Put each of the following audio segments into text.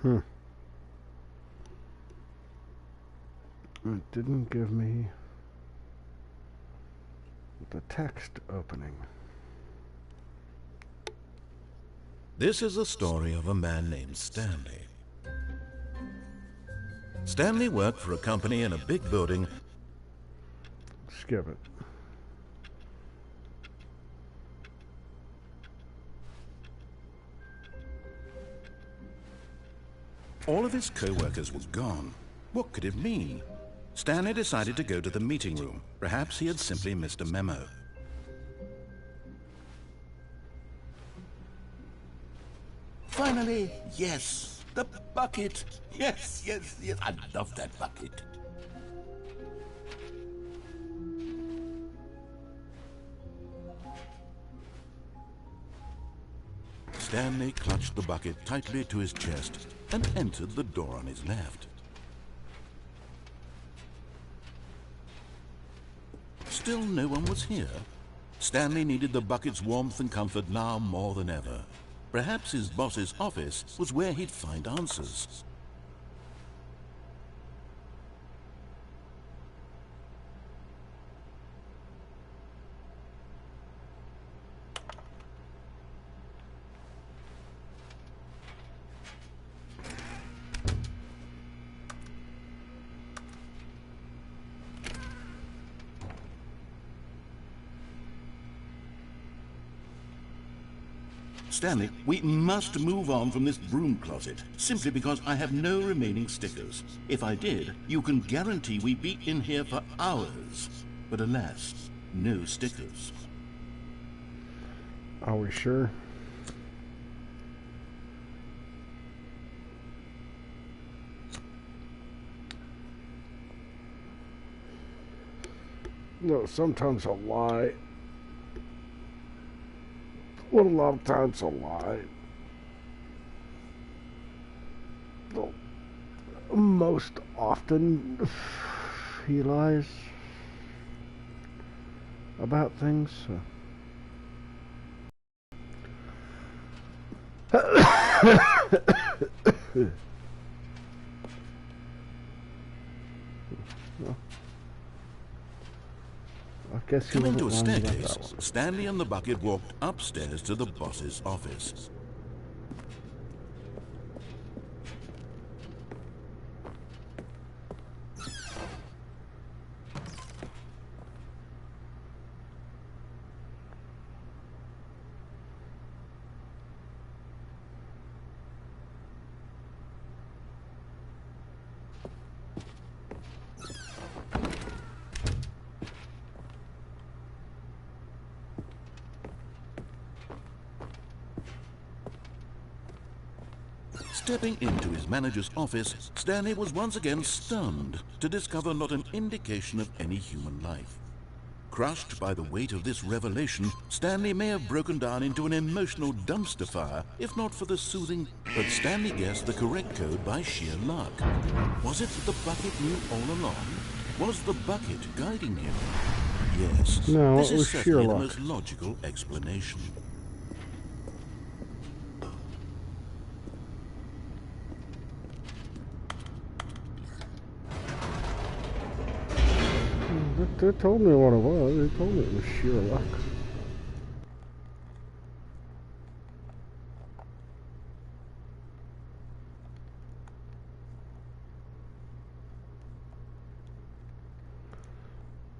Hmm. It didn't give me the text opening. This is the story of a man named Stanley. Stanley worked for a company in a big building. Skip it. All of his co-workers were gone. What could it mean? Stanley decided to go to the meeting room. Perhaps he had simply missed a memo. Finally, yes, the bucket. Yes, yes, yes, I love that bucket. Stanley clutched the bucket tightly to his chest and entered the door on his left. Still no one was here. Stanley needed the bucket's warmth and comfort now more than ever. Perhaps his boss's office was where he'd find answers. Stanley, we must move on from this broom closet, simply because I have no remaining stickers. If I did, you can guarantee we'd be in here for hours. But alas, no stickers. Are we sure? No, sometimes a lie. Well, a lot of times a lie. Well, most often he lies about things. Well, I guess he Coming to a wasn't lying about staircase, that one. Stanley and the bucket walked upstairs to the boss's office. Stepping into his manager's office, Stanley was once again stunned to discover not an indication of any human life. Crushed by the weight of this revelation, Stanley may have broken down into an emotional dumpster fire, if not for the soothing. But Stanley guessed the correct code by sheer luck. Was it that the bucket knew all along? Was the bucket guiding him? Yes, No, this it is was sheer certainly the luck. most logical explanation. They told me what it was. They told me it was sheer luck.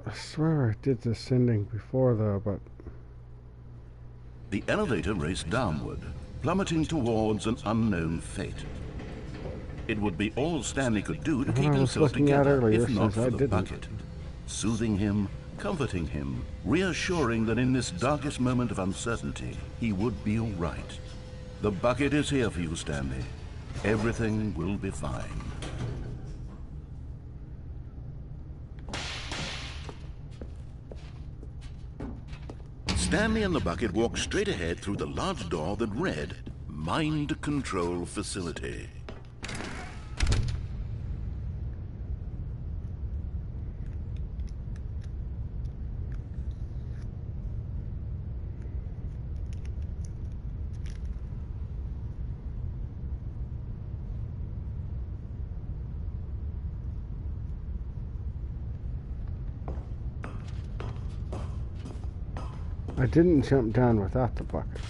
I swear I did this ending before though, but The elevator raced downward, plummeting towards an unknown fate. It would be all Stanley could do to What keep I was himself looking at together, earlier if not says I for the didn't. bucket. Soothing him, comforting him, reassuring that in this darkest moment of uncertainty, he would be all right. The bucket is here for you, Stanley. Everything will be fine. Stanley and the bucket walked straight ahead through the large door that read, Mind Control Facility. I didn't jump down without the bucket.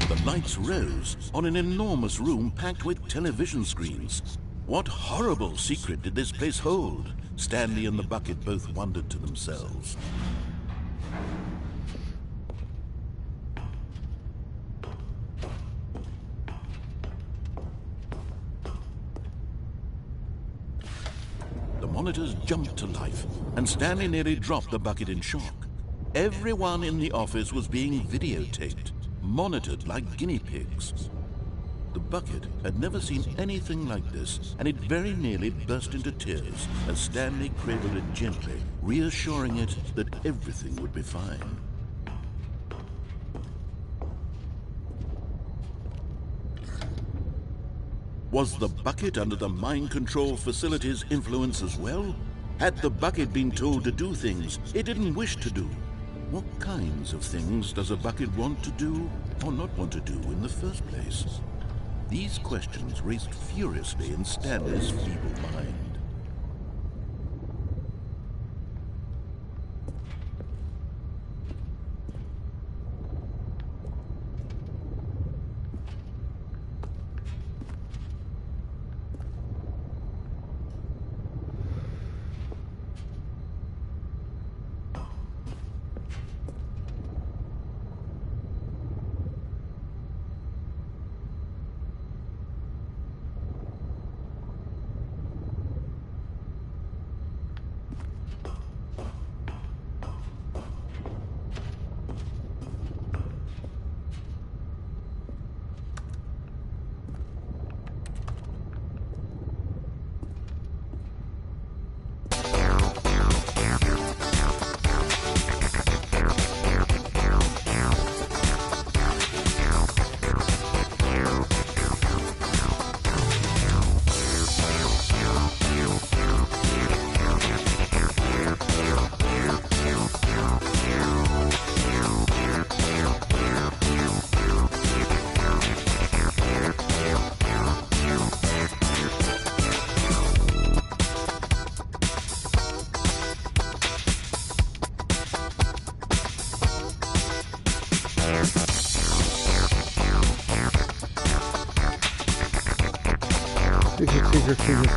The lights rose on an enormous room packed with television screens. What horrible secret did this place hold? Stanley and the bucket both wondered to themselves. The monitors jumped to life, and Stanley nearly dropped the bucket in shock. Everyone in the office was being videotaped, monitored like guinea pigs. The bucket had never seen anything like this, and it very nearly burst into tears as Stanley cradled it gently, reassuring it that everything would be fine. Was the bucket under the mind control facility's influence as well? Had the bucket been told to do things it didn't wish to do? What kinds of things does a bucket want to do or not want to do in the first place? These questions raced furiously in Stanley's feeble mind.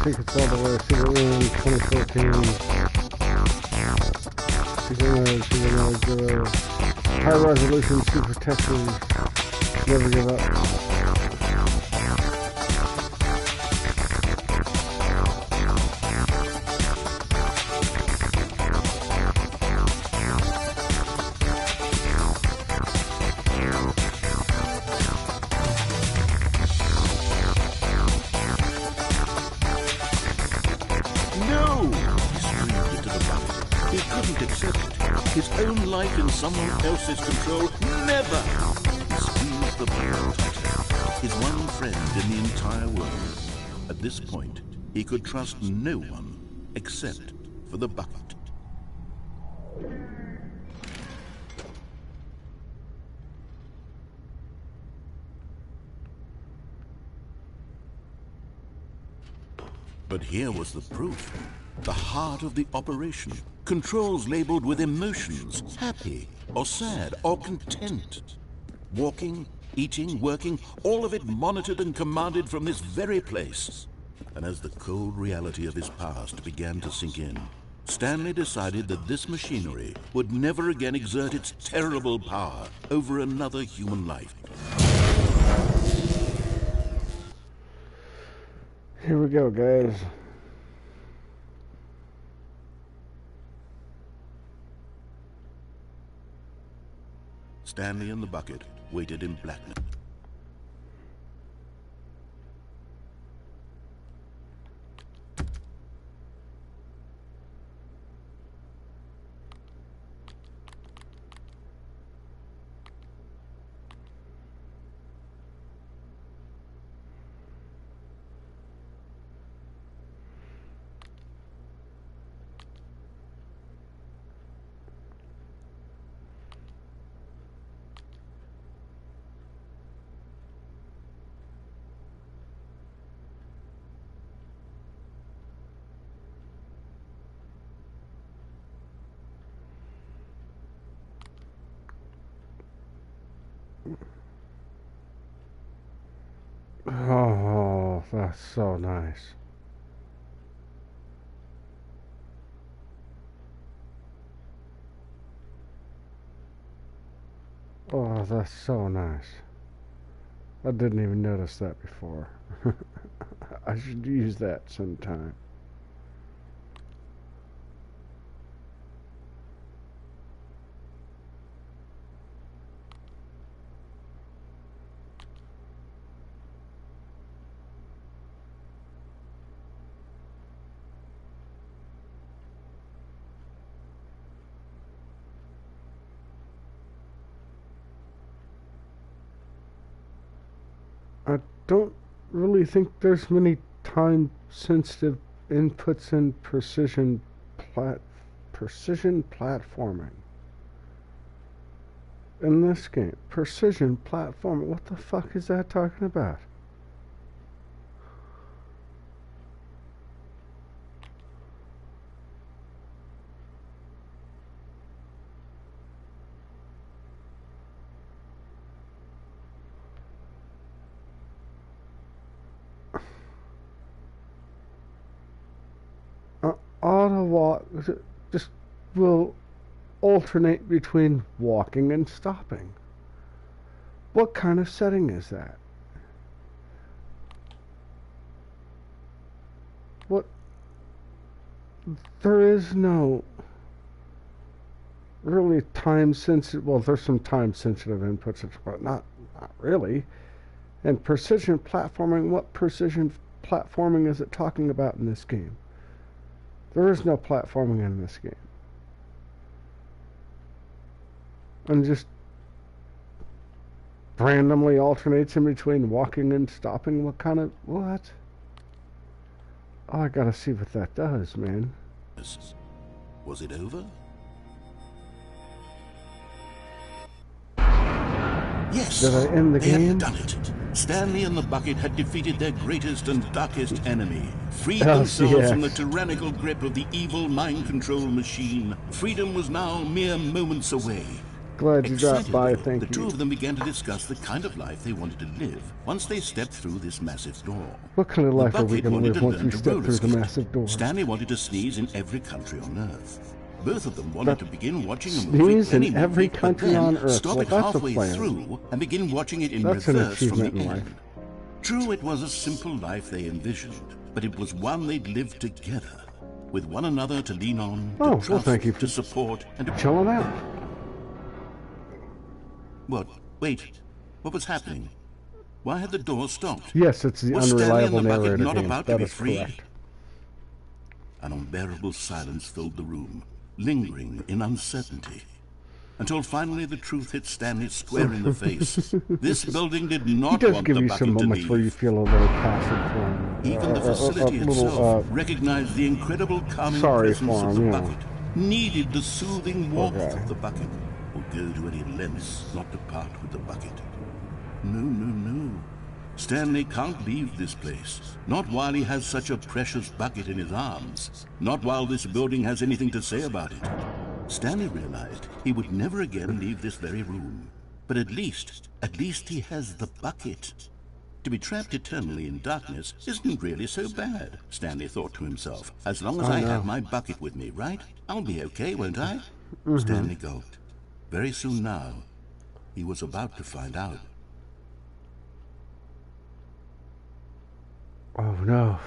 Secrets all the way. Secret Room 2014. Secret Mode, High resolution secret testers. Never give up. His own life in someone else's control? Never! He squeezed the bucket tighter. His one friend in the entire world. At this point, he could trust no one except for the bucket. But here was the proof. The heart of the operation. Controls labeled with emotions, happy or sad or content. Walking, eating, working, all of it monitored and commanded from this very place. And as the cold reality of his past began to sink in, Stanley decided that this machinery would never again exert its terrible power over another human life. Here we go, guys. Stanley and the bucket waited in blackness. Oh, that's so nice. Oh, that's so nice. I didn't even notice that before. I should use that sometime. I don't really think there's many time-sensitive inputs in precision platforming. In this game, precision platforming. What the fuck is that talking about? Auto walk just will alternate between walking and stopping. What kind of setting is that? What? There is no really time sensitive. Well, there's some time sensitive inputs, but not really. And precision platforming. What precision platforming is it talking about in this game? There is no platforming in this game. And just randomly alternates in between walking and stopping. What kind of what? Oh, I gotta see what that does, man. Was it over? Yes, Did I end the they game? had done it. Stanley and the Bucket had defeated their greatest and darkest enemy, freed Oh, themselves yes. from the tyrannical grip of the evil mind control machine. Freedom was now mere moments away. Glad you dropped by. Excitedly, Thank the two you. of them began to discuss the kind of life they wanted to live once they stepped through this massive door. What kind of The life are we Bucket gonna wanted live to once learn we to step roller through the skate. massive door? Stanley wanted to sneeze in every country on Earth. Both of them wanted That to begin watching a sneeze movie, in any every movie, but country then on Earth. stop Well, it that's a halfway plan. through and begin watching it in That's an reverse from the achievement in end. life. True, it was a simple life they envisioned, but it was one they'd lived together, with one another to lean on, to Oh, well, trust, thank you for to support, and to... chilling out. What? Wait. What was happening? Why had the door stopped? Yes, it's the Was Stanley and unreliable the Bucket narrator not game. about to That be is freed? correct. An unbearable silence filled the room, lingering in uncertainty, until finally the truth hit Stanley square in the face. This building did He not does want give the you some Bucket to moments where you leave. feel a little passive for him. Even the facility itself recognized the incredible calming sorry presence for of him, the you know. Bucket, needed the soothing Poor warmth guy. of the Bucket, would go to any lengths not to part with the Bucket. No, no, no. Stanley can't leave this place. Not while he has such a precious Bucket in his arms. Not while this building has anything to say about it. Stanley realized he would never again leave this very room. But at least he has the Bucket. To be trapped eternally in darkness isn't really so bad, Stanley thought to himself. As long as I have my Bucket with me, right? I'll be okay, won't I? Stanley gulped. Very soon now, he was about to find out. Oh no.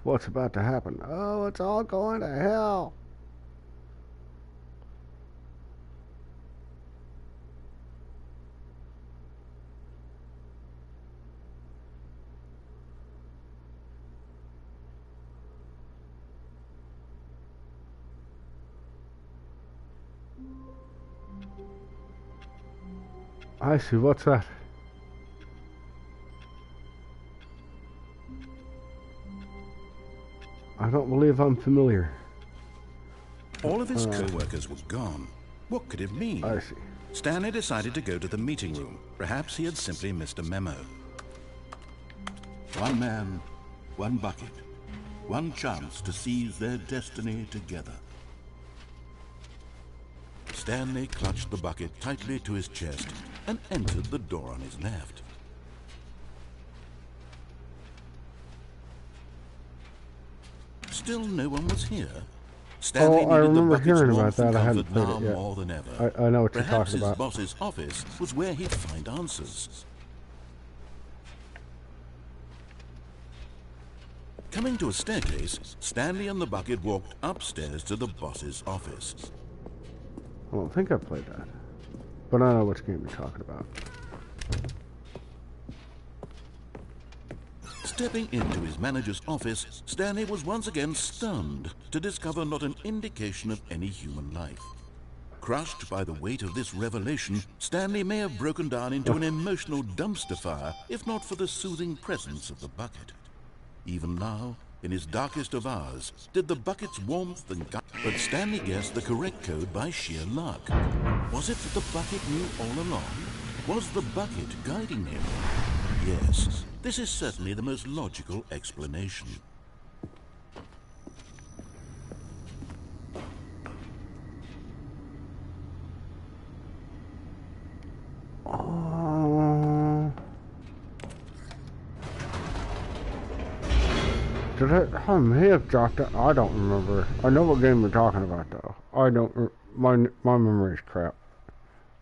What's about to happen? Oh, it's all going to hell. I see. What's that? I don't believe I'm familiar. All of his co-workers were gone. What could it mean? I see. Stanley decided to go to the meeting room. Perhaps he had simply missed a memo. One man, one Bucket, one chance to seize their destiny together. Stanley clutched the Bucket tightly to his chest and entered the door on his left. still no one was here. Stanley Oh, I needed the remember bucket's hearing about warmth and that. I hadn't comfort played now it yet. more than ever. I know what you're Perhaps talking his about. boss's office was where he'd find answers. Coming to a staircase, Stanley and the bucket walked upstairs to the boss's office. I don't think I played that, but I know which game you're talking about. Stepping into his manager's office, Stanley was once again stunned to discover not an indication of any human life. Crushed by the weight of this revelation, Stanley may have broken down into an emotional dumpster fire if not for the soothing presence of the bucket. Even now, in his darkest of hours, did the bucket's warmth and but Stanley guessed the correct code by sheer luck. Was it that the bucket knew all along? Was the bucket guiding him? Yes, this is certainly the most logical explanation. I may have dropped it. I don't remember. I know what game you're talking about, though. I don't. My memory's crap.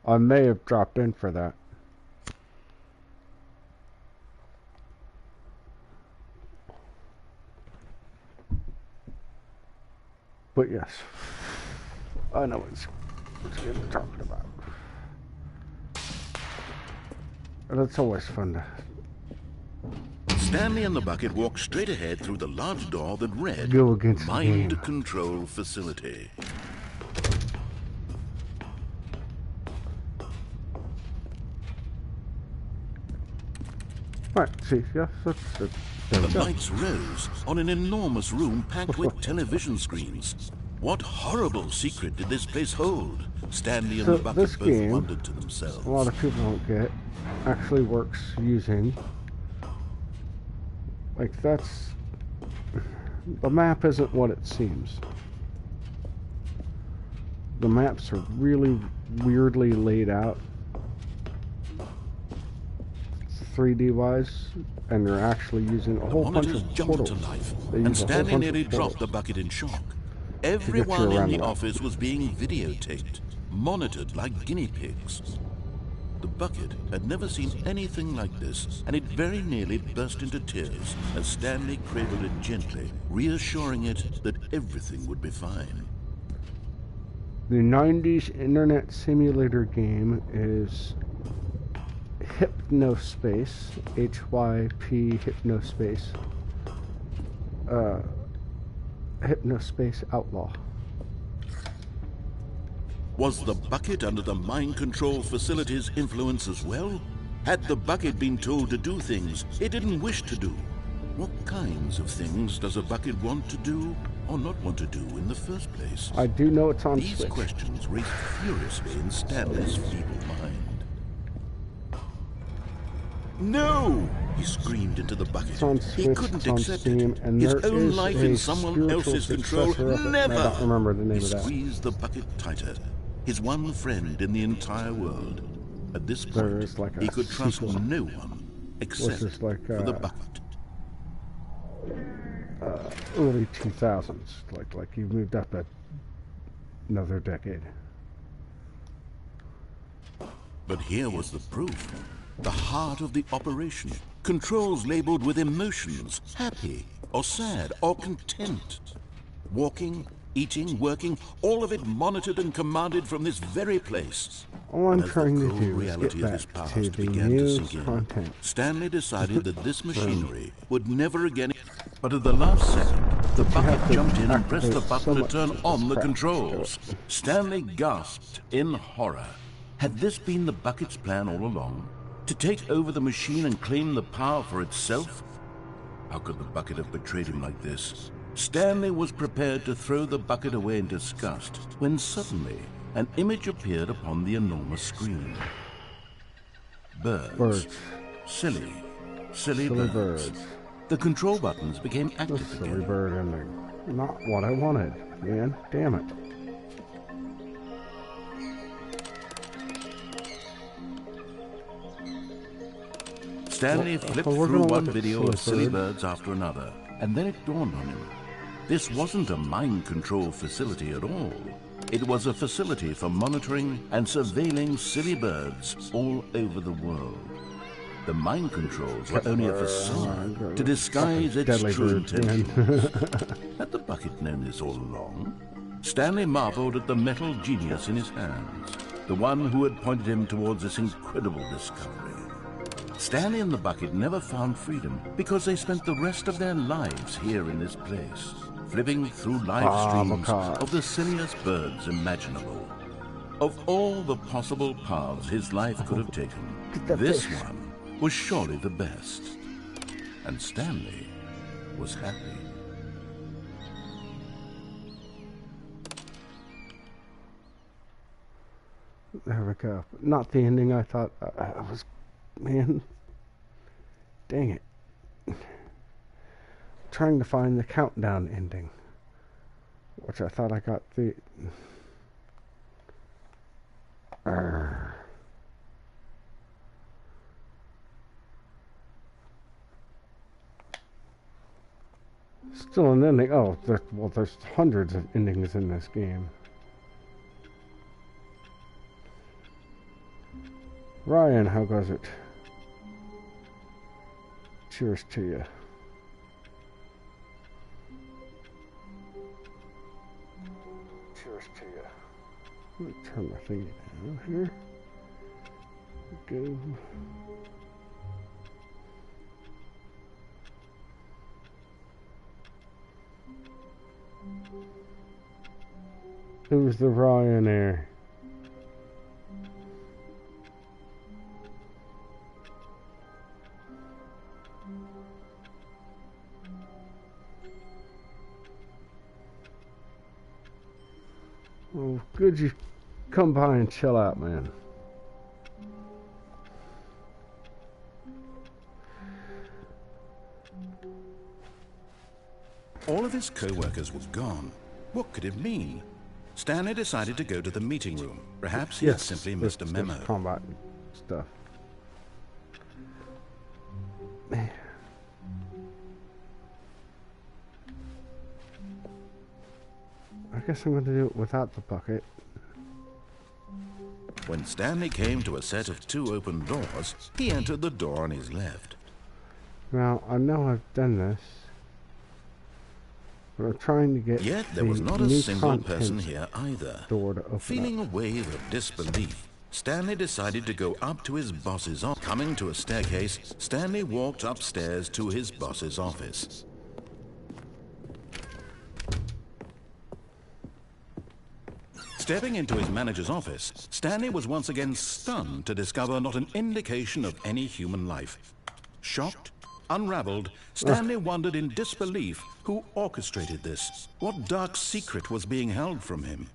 I may have dropped in for that. But yes, I know which game you're talking about. And it's always fun to. Stanley and the bucket walked straight ahead through the large door that read Go against the Mind game. Control Facility. Right, see, yes, that's it. There we The go. lights rose on an enormous room packed with television screens. What horrible secret did this place hold? Stanley and So the bucket this both game, wondered to themselves. A lot of people don't get, actually works using, like that's, the map isn't what it seems. The maps are really weirdly laid out, 3D wise, and they're actually using a The whole bunch monitors of jumped portals. to life, They and use a whole Stanley bunch nearly of dropped the portals. bucket in shock. you Everyone in around the the map. office was being videotaped, monitored like guinea pigs. The bucket had never seen anything like this, and it very nearly burst into tears as Stanley cradled it gently, reassuring it that everything would be fine. The 90s internet simulator game is Hypnospace, HYP Hypnospace, Hypnospace Outlaw. Was the bucket under the mind control facility's influence as well? Had the bucket been told to do things it didn't wish to do? What kinds of things does a bucket want to do or not want to do in the first place? I do know it's on These Switch. questions raced furiously in Stanley's feeble mind. No! He screamed into the bucket. It's on He Switch, couldn't it's on accept Steam, it. and His there own is life a in someone spiritual else's control. successor of it, and Never! I don't remember the name He of that. squeezed the bucket tighter. His one friend in the entire world. At this There point, is like a he could trust sequel, no one except is like, for the bucket. Early 2000s, like you've moved up another decade. But here was the proof. The heart of the operation. Controls labeled with emotions, happy or sad or content. Walking, eating, working, all of it monitored and commanded from this very place. All I'm As trying the to cold do is reality get of his back to past the began to news sink in, content. Stanley decided that this machinery would never again. But at the last second, the have bucket to jumped in and pressed the activate button so to much turn of on this the crap to do controls. it. Stanley gasped in horror. Had this been the bucket's plan all along? To take over the machine and claim the power for itself? How could the bucket have betrayed him like this? Stanley was prepared to throw the bucket away in disgust when suddenly an image appeared upon the enormous screen. Birds. Silly birds. birds. The control buttons became This active silly again. bird ending. Not what I wanted, man. Damn it. Stanley flipped we're through gonna one look at video of silly silly bird. birds after another, and then it dawned on him. This wasn't a mind control facility at all. It was a facility for monitoring and surveilling silly birds all over the world. The mind controls were only a facade to disguise its true intentions. Had the bucket known this all along? Stanley marveled at the metal genius in his hands, the one who had pointed him towards this incredible discovery. Stanley and the bucket never found freedom because they spent the rest of their lives here in this place, flipping through live streams of the silliest birds imaginable. Of all the possible paths his life could have taken, this one was surely the best. And Stanley was happy. There we go. Not the ending I thought I was. Man. Dang it. Trying to find the countdown ending, which I thought I got the. Still an ending. Oh, well, there's hundreds of endings in this game. Ryan, how goes it? Cheers to you. Cheers to you. Let me turn my thingy down here. Go. Who's the Ryanair? Oh, good you come by and chill out, man. All of his co-workers were gone. What could it mean? Stanley decided to go to the meeting room. Perhaps he had simply missed a memo. Combat stuff. I guess I'm going to do it without the bucket. When Stanley came to a set of 2 open doors, he entered the door on his left. Now, I know I've done this, but I'm trying to get Yet there was not a single person here either. Door to open Feeling a wave of disbelief, Stanley decided to go up to his boss's office. Coming to a staircase, Stanley walked upstairs to his boss's office. Stepping into his manager's office, Stanley was once again stunned to discover not an indication of any human life. Shocked, unraveled, Stanley wondered in disbelief who orchestrated this. What dark secret was being held from him?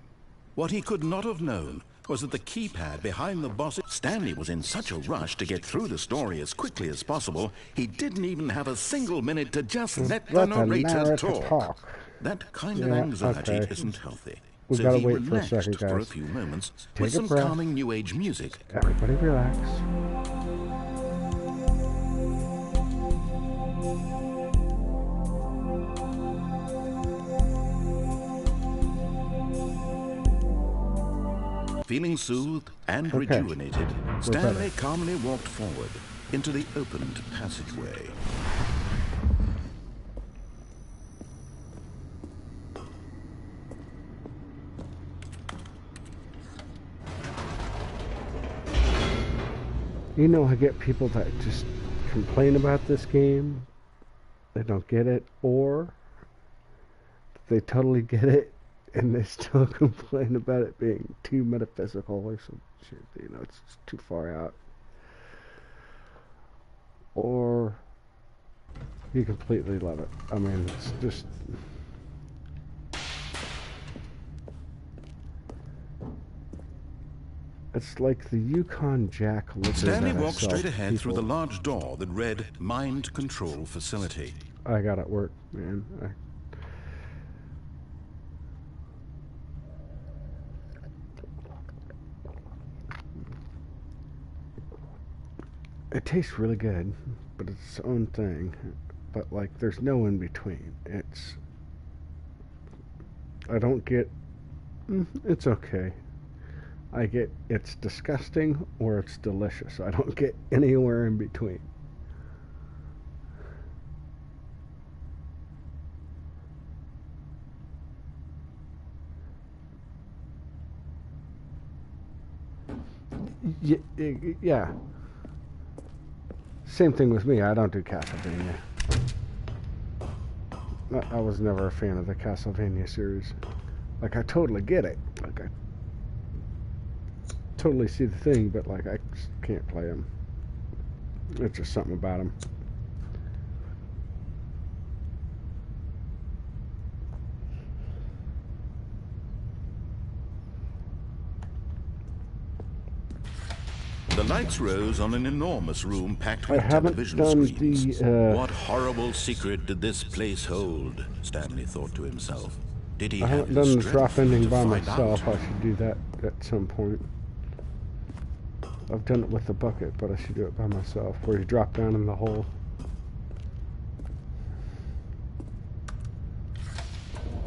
What he could not have known was that the keypad behind the boss... Stanley was in such a rush to get through the story as quickly as possible, he didn't even have a single minute to just let the narrator talk. That kind of anxiety isn't healthy. We So gotta he wait for a relaxed second, for a guys. few moments Take with a some breath. calming new age music. Everybody relax. Feeling soothed and rejuvenated, Stanley calmly walked forward into the opened passageway. You know, I get people that just complain about this game. They don't get it, or they totally get it and they still complain about it being too metaphysical or some shit. You know, it's too far out. Or you completely love it. I mean, it's just... It's like the Yukon Jack looking Stanley at walked straight ahead people. through the large door that read Mind Control Facility. I got it work, man. It tastes really good, but it's its own thing. But like, there's no in between. It's I don't get... it's okay. I get it's disgusting or it's delicious. I don't get anywhere in between. Yeah. Same thing with me. I don't do Castlevania. I was never a fan of the Castlevania series. Like, I totally get it. Like, I totally see the thing, but, like, I just can't play them. It's just something about them. The lights rose on an enormous room packed I with haven't television done screens. the, What horrible secret did this place hold? Stanley thought to himself. Did he I have haven't the done the strength drop ending to by find myself. out? I should do that at some point. I've done it with the bucket, but I should do it by myself, where you drop down in the hole.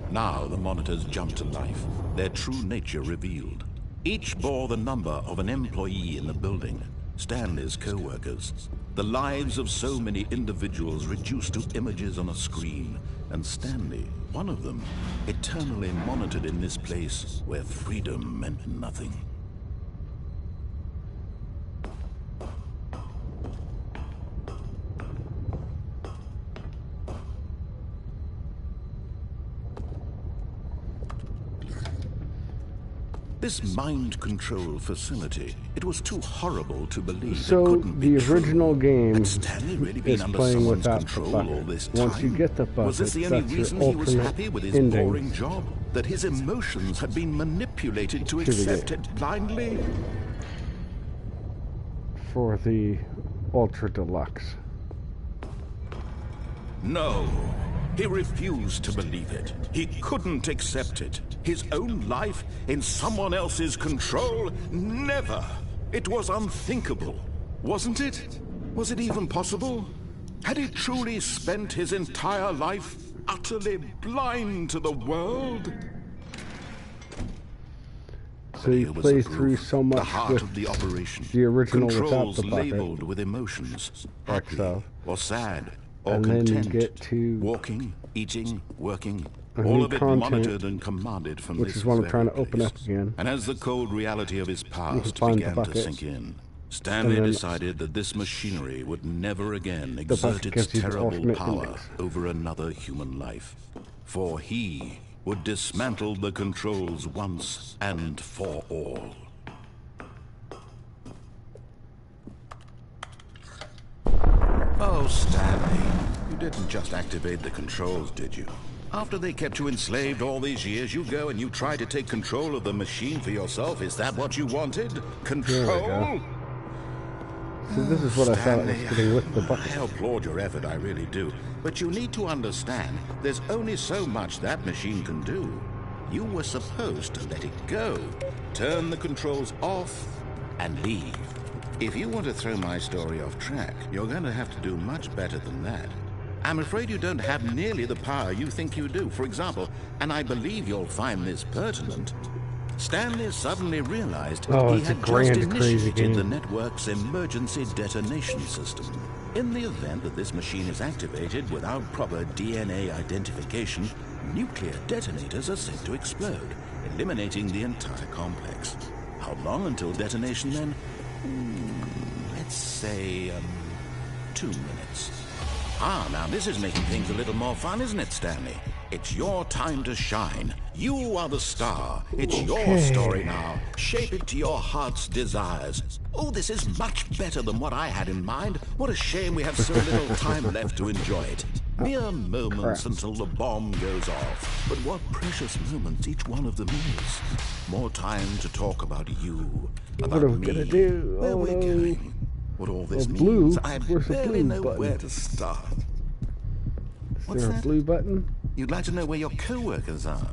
Now the monitors jumped to life, their true nature revealed. Each bore the number of an employee in the building, Stanley's co-workers. The lives of so many individuals reduced to images on a screen, and Stanley, one of them, eternally monitored in this place where freedom meant nothing. This mind control facility, it was too horrible to believe. So it couldn't be the original true. game Had Stanley really been is under playing someone's without the control all bucket. this Once you time? get the Was this bucket, the only that's your reason he was alternate happy with his ending boring job? That his emotions had been manipulated to to the accept game. it blindly? For the Ultra Deluxe. No. He refused to believe it. He couldn't accept it. His own life in someone else's control? Never. It was unthinkable. Wasn't it? Was it even possible? Had he truly spent his entire life utterly blind to the world? So you play through so much the heart with of the operation. the original without Controls the bucket. labeled with emotions, Like happy so. or sad or And then you content, get to walking, eating, working, a all new of it content, monitored and commanded from which this is what I'm very trying to open place. up again. And as the cold reality of his past find the began to bucket. sink in, Stanley And then decided that this machinery would never again bucket exert its gives you the terrible alternate power endings. over another human life. For he would dismantle the controls once and for all. Oh, Stanley, you didn't just activate the controls, did you? After they kept you enslaved all these years, you go and you try to take control of the machine for yourself. Is that what you wanted? Control? So this is what I thought I was Stanley, getting with the bucket. I applaud your effort, I really do. But you need to understand, there's only so much that machine can do. You were supposed to let it go, turn the controls off, and leave. If you want to throw my story off track, you're going to have to do much better than that. I'm afraid you don't have nearly the power you think you do. For example, and I believe you'll find this pertinent, Stanley suddenly realized Oh, he it's a had just grand, crazy initiated the game. network's emergency detonation system. In the event that this machine is activated without proper DNA identification, nuclear detonators are set to explode, eliminating the entire complex. How long until detonation then? Let's say, 2 minutes. Ah, now this is making things a little more fun, isn't it, Stanley? It's your time to shine. You are the star. It's your story now. Shape it to your heart's desires. Oh, this is much better than what I had in mind. What a shame we have so little time left to enjoy it. Mere moments until the bomb goes off. But what precious moments each one of them is. More time to talk about you, about What are we me, gonna do? where Oh, we're no. going, what all this Well, blue? means. I Where's the barely blue know button? where to start. Is What's there a that? blue button? You'd like to know where your co-workers are.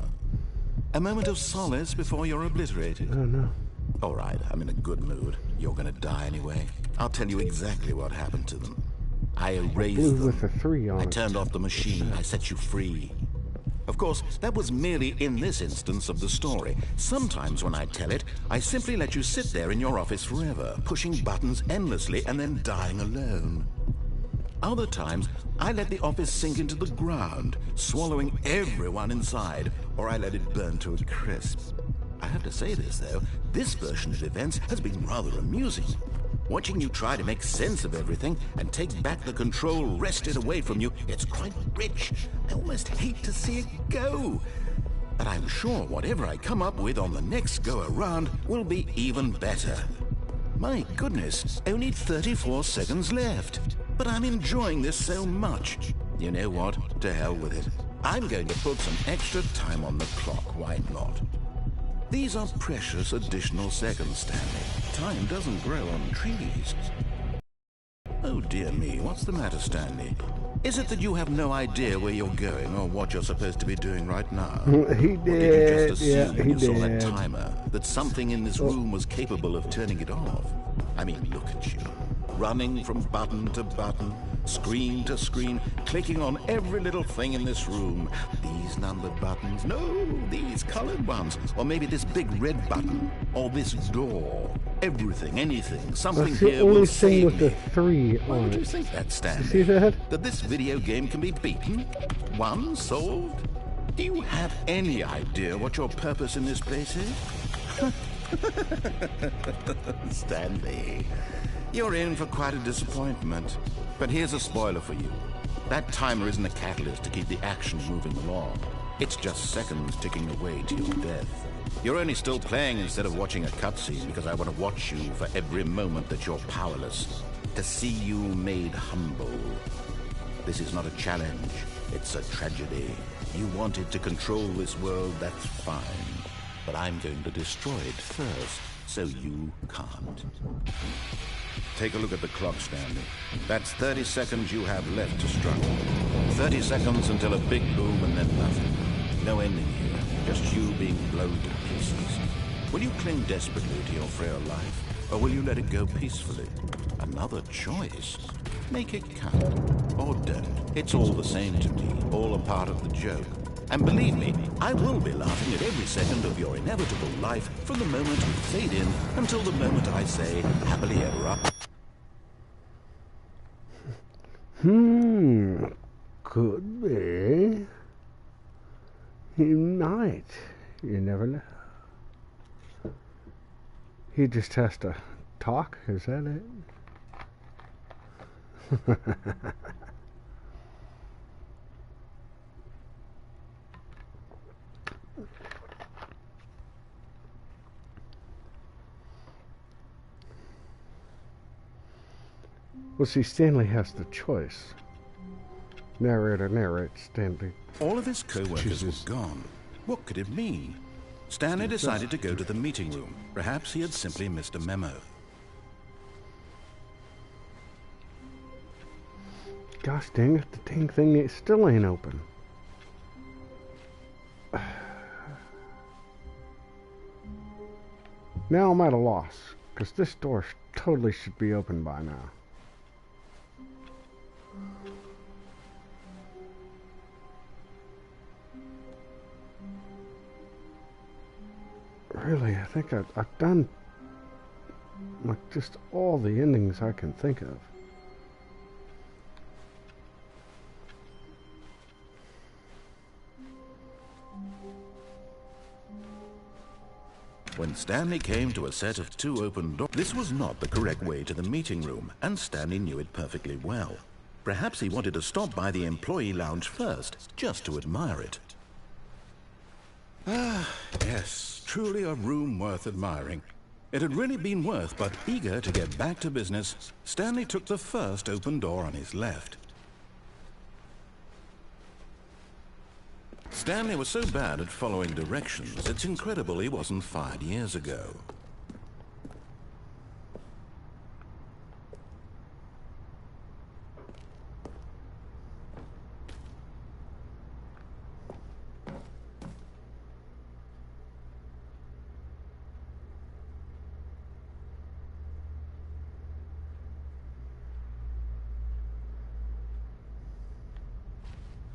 A moment of solace before you're obliterated. I don't know. All right, I'm in a good mood. You're gonna die anyway. I'll tell you exactly what happened to them. I erased Blue them. with a 3 on I it. turned off the machine. I set you free. Of course, that was merely in this instance of the story. Sometimes when I tell it, I simply let you sit there in your office forever, pushing buttons endlessly and then dying alone. Other times, I let the office sink into the ground, swallowing everyone inside, or I let it burn to a crisp. I have to say this, though, this version of events has been rather amusing. Watching you try to make sense of everything and take back the control wrested away from you, it's quite rich. I almost hate to see it go. But I'm sure whatever I come up with on the next go-around will be even better. My goodness, only 34 seconds left. But I'm enjoying this so much. You know what? To hell with it. I'm going to put some extra time on the clock, why not? These are precious additional seconds, Stanley. Time doesn't grow on trees. Oh dear me, what's the matter, Stanley? Is it that you have no idea where you're going or what you're supposed to be doing right now? He Or did you did. just Yeah, assume when he you saw that did. timer that something in this room was capable of turning it off? I mean, look at you. Running from button to button, screen to screen, clicking on every little thing in this room. These numbered buttons, no, these colored ones. Or maybe this big red button, or this door. Everything, anything, something That's the here will only thing save with the me. 3 Why on would you it. think that, Stanley? See that? That this video game can be beaten? Won? Solved? Do you have any idea what your purpose in this place is? Stanley, you're in for quite a disappointment. But here's a spoiler for you. That timer isn't a catalyst to keep the action moving along. It's just seconds ticking away to your death. You're only still playing instead of watching a cutscene because I want to watch you for every moment that you're powerless. To see you made humble. This is not a challenge. It's a tragedy. You wanted to control this world, that's fine. But I'm going to destroy it first, so you can't. Take a look at the clock, Stanley. That's 30 seconds you have left to struggle. 30 seconds until a big boom and then nothing. No ending here, just you being blown to pieces. Will you cling desperately to your frail life, or will you let it go peacefully? Another choice. Make it count, or don't. It's all the same to me, all a part of the joke. And believe me, I will be laughing at every second of your inevitable life from the moment we fade in until the moment I say, happily ever after. Could be. He might. You never know. He just has to talk? Is that it? Well, see, Stanley has the choice. Narrator narrates, Stanley. All of his co-workers chooses. were gone. What could it mean? Stanley decided to go to the meeting room. Perhaps he had simply missed a memo. Gosh dang it, the dang thing still ain't open. Now I'm at a loss, because this door totally should be open by now. Really, I think I've done like just all the endings I can think of. When Stanley came to a set of 2 open doors, this was not the correct way to the meeting room, and Stanley knew it perfectly well. Perhaps he wanted to stop by the employee lounge first, just to admire it. Ah, yes, truly a room worth admiring. It had really been worth, but eager to get back to business, Stanley took the first open door on his left. Stanley was so bad at following directions, it's incredible he wasn't fired years ago.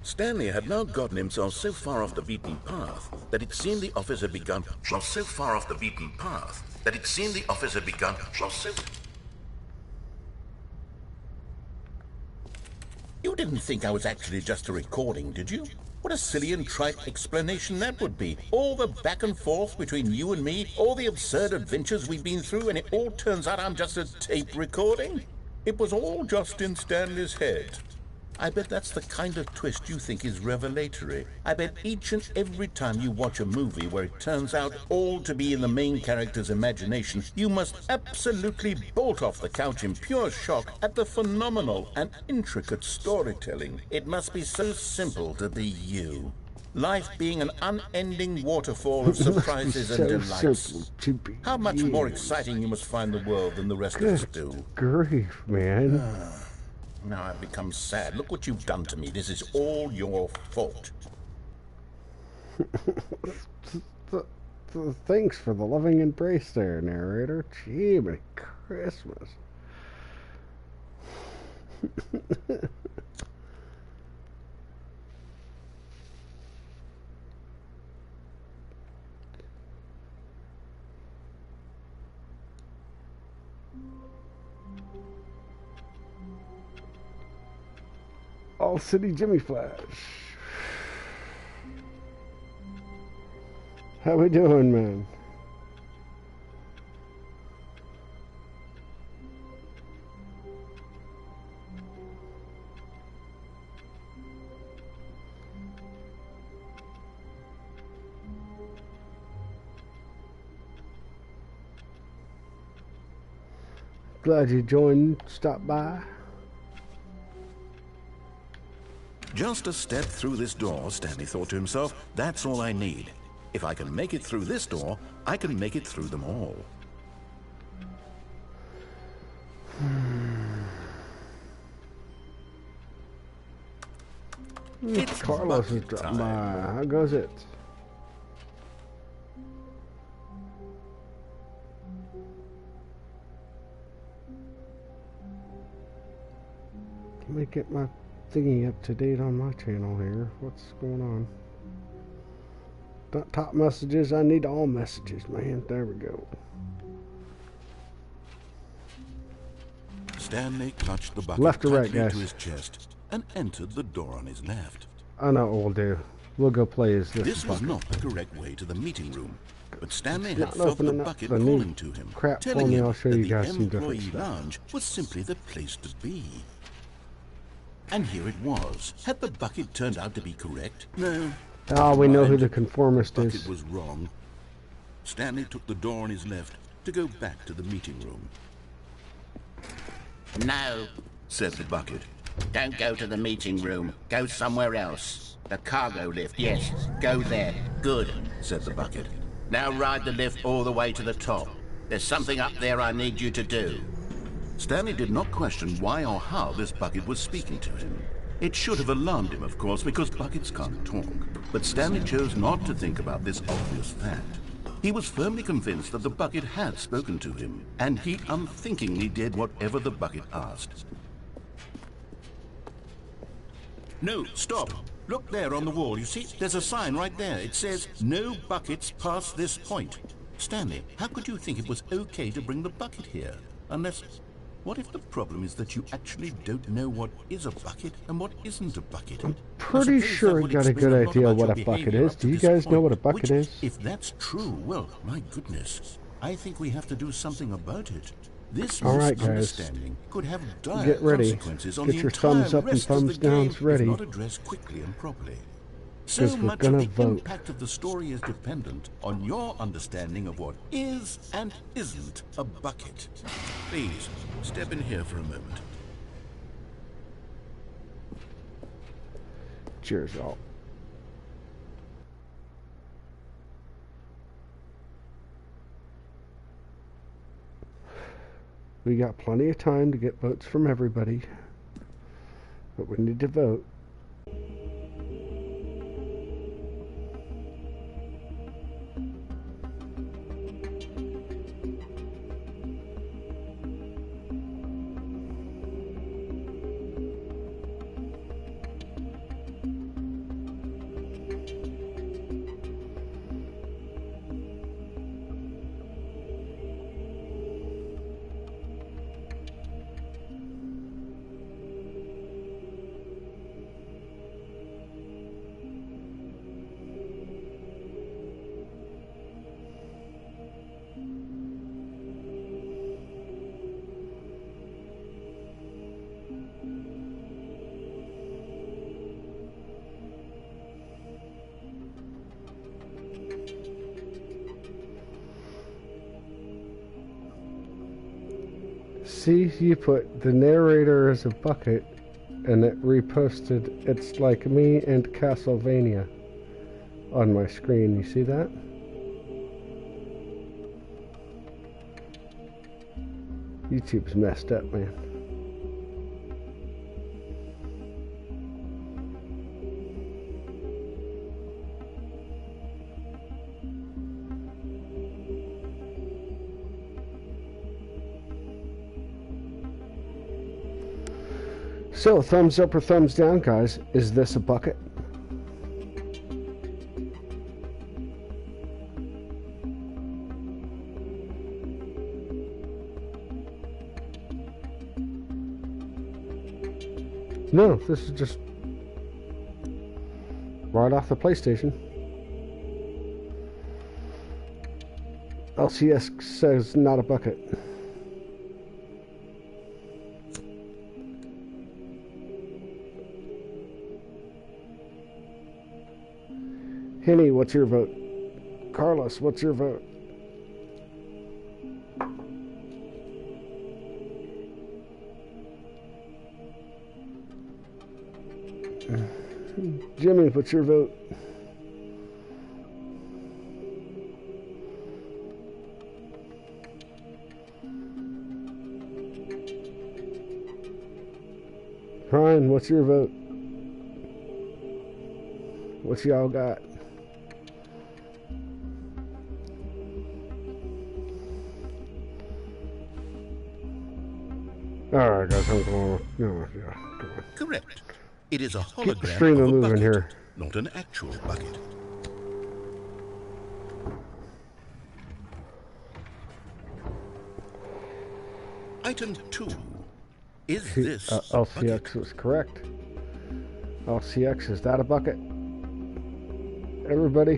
Stanley had now gotten himself so far off the beaten path that it seemed the office had begun. You didn't think I was actually just a recording, did you? What a silly and trite explanation that would be. All the back and forth between you and me, all the absurd adventures we've been through, and it all turns out I'm just a tape recording? It was all just in Stanley's head. I bet that's the kind of twist you think is revelatory. I bet each and every time you watch a movie where it turns out all to be in the main character's imagination, you must absolutely bolt off the couch in pure shock at the phenomenal and intricate storytelling. It must be so simple to be you. Life being an unending waterfall of surprises and delights. How much more exciting you must find the world than the rest of us do. Grief, man. Now I've become sad. Look what you've done to me. This is all your fault. Thanks for the loving embrace there, narrator. Gee, Merry Christmas. All City Jimmy Flash. How we doing, man? Glad you joined, stopped by. Just a step through this door, Stanley thought to himself. That's all I need. If I can make it through this door, I can make it through them all. It's Carlos is bucket dropping time. by. How goes it? Let me get my thingy up to date on my channel here. What's going on? Not top messages. I need all messages, man. There we go. Stanley clutched the bucket Left or right, tightly guys? to his chest and entered the door on his left. I know what we'll do. We'll go play as This was bucket. not the correct way to the meeting room, but Stanley It's had not felt the opening up bucket the new calling to him, crap for telling me. him I'll show that you the guys some different employee stuff. lounge was simply the place to be. And here it was. Had the bucket turned out to be correct? No. Oh, we know who Mind, the conformist the bucket is. was wrong. Stanley took the door on his left to go back to the meeting room. No, Said the bucket. don't go to the meeting room. Go somewhere else. The cargo lift, yes. Go there. Good. Said the bucket. Now ride the lift all the way to the top. There's something up there I need you to do. Stanley did not question why or how this bucket was speaking to him. It should have alarmed him, of course, because buckets can't talk. But Stanley chose not to think about this obvious fact. He was firmly convinced that the bucket had spoken to him, and he unthinkingly did whatever the bucket asked. No, stop. Look there on the wall. You see, there's a sign right there. It says, "No buckets past this point." Stanley, how could you think it was okay to bring the bucket here? Unless... What if the problem is that you actually don't know what is a bucket and what isn't a bucket? Pretty sure I got a good idea what a bucket is. Do you guys know what a bucket is? If that's true, well, my goodness, I think we have to do something about it. This All right, guys. misunderstanding could have dire Get ready. consequences on Get the your entire thumbs up and rest of the thumbs downs game ready. if not addressed quickly and properly. So 'Cause we're much gonna of the vote. impact of the story is dependent on your understanding of what is and isn't a bucket. Please, step in here for a moment. Cheers, y'all. We got plenty of time to get votes from everybody, but we need to vote. See, you put the narrator as a bucket, and it reposted It's Like Me and Castlevania on my screen. You see that? YouTube's messed up, man. So, thumbs up or thumbs down, guys. Is this a bucket? No, this is just right off the PlayStation. LCS says not a bucket. Henny, what's your vote? Carlos, what's your vote? Jimmy, what's your vote? Ryan, what's your vote? What y'all got? Alright guys, I'm going. No, yeah, come on. Correct. It is a Keep the hologram stream of a moving bucket, here. not an actual bucket. Item 2. Is this a bucket? LCX was correct. LCX, is that a bucket? Everybody?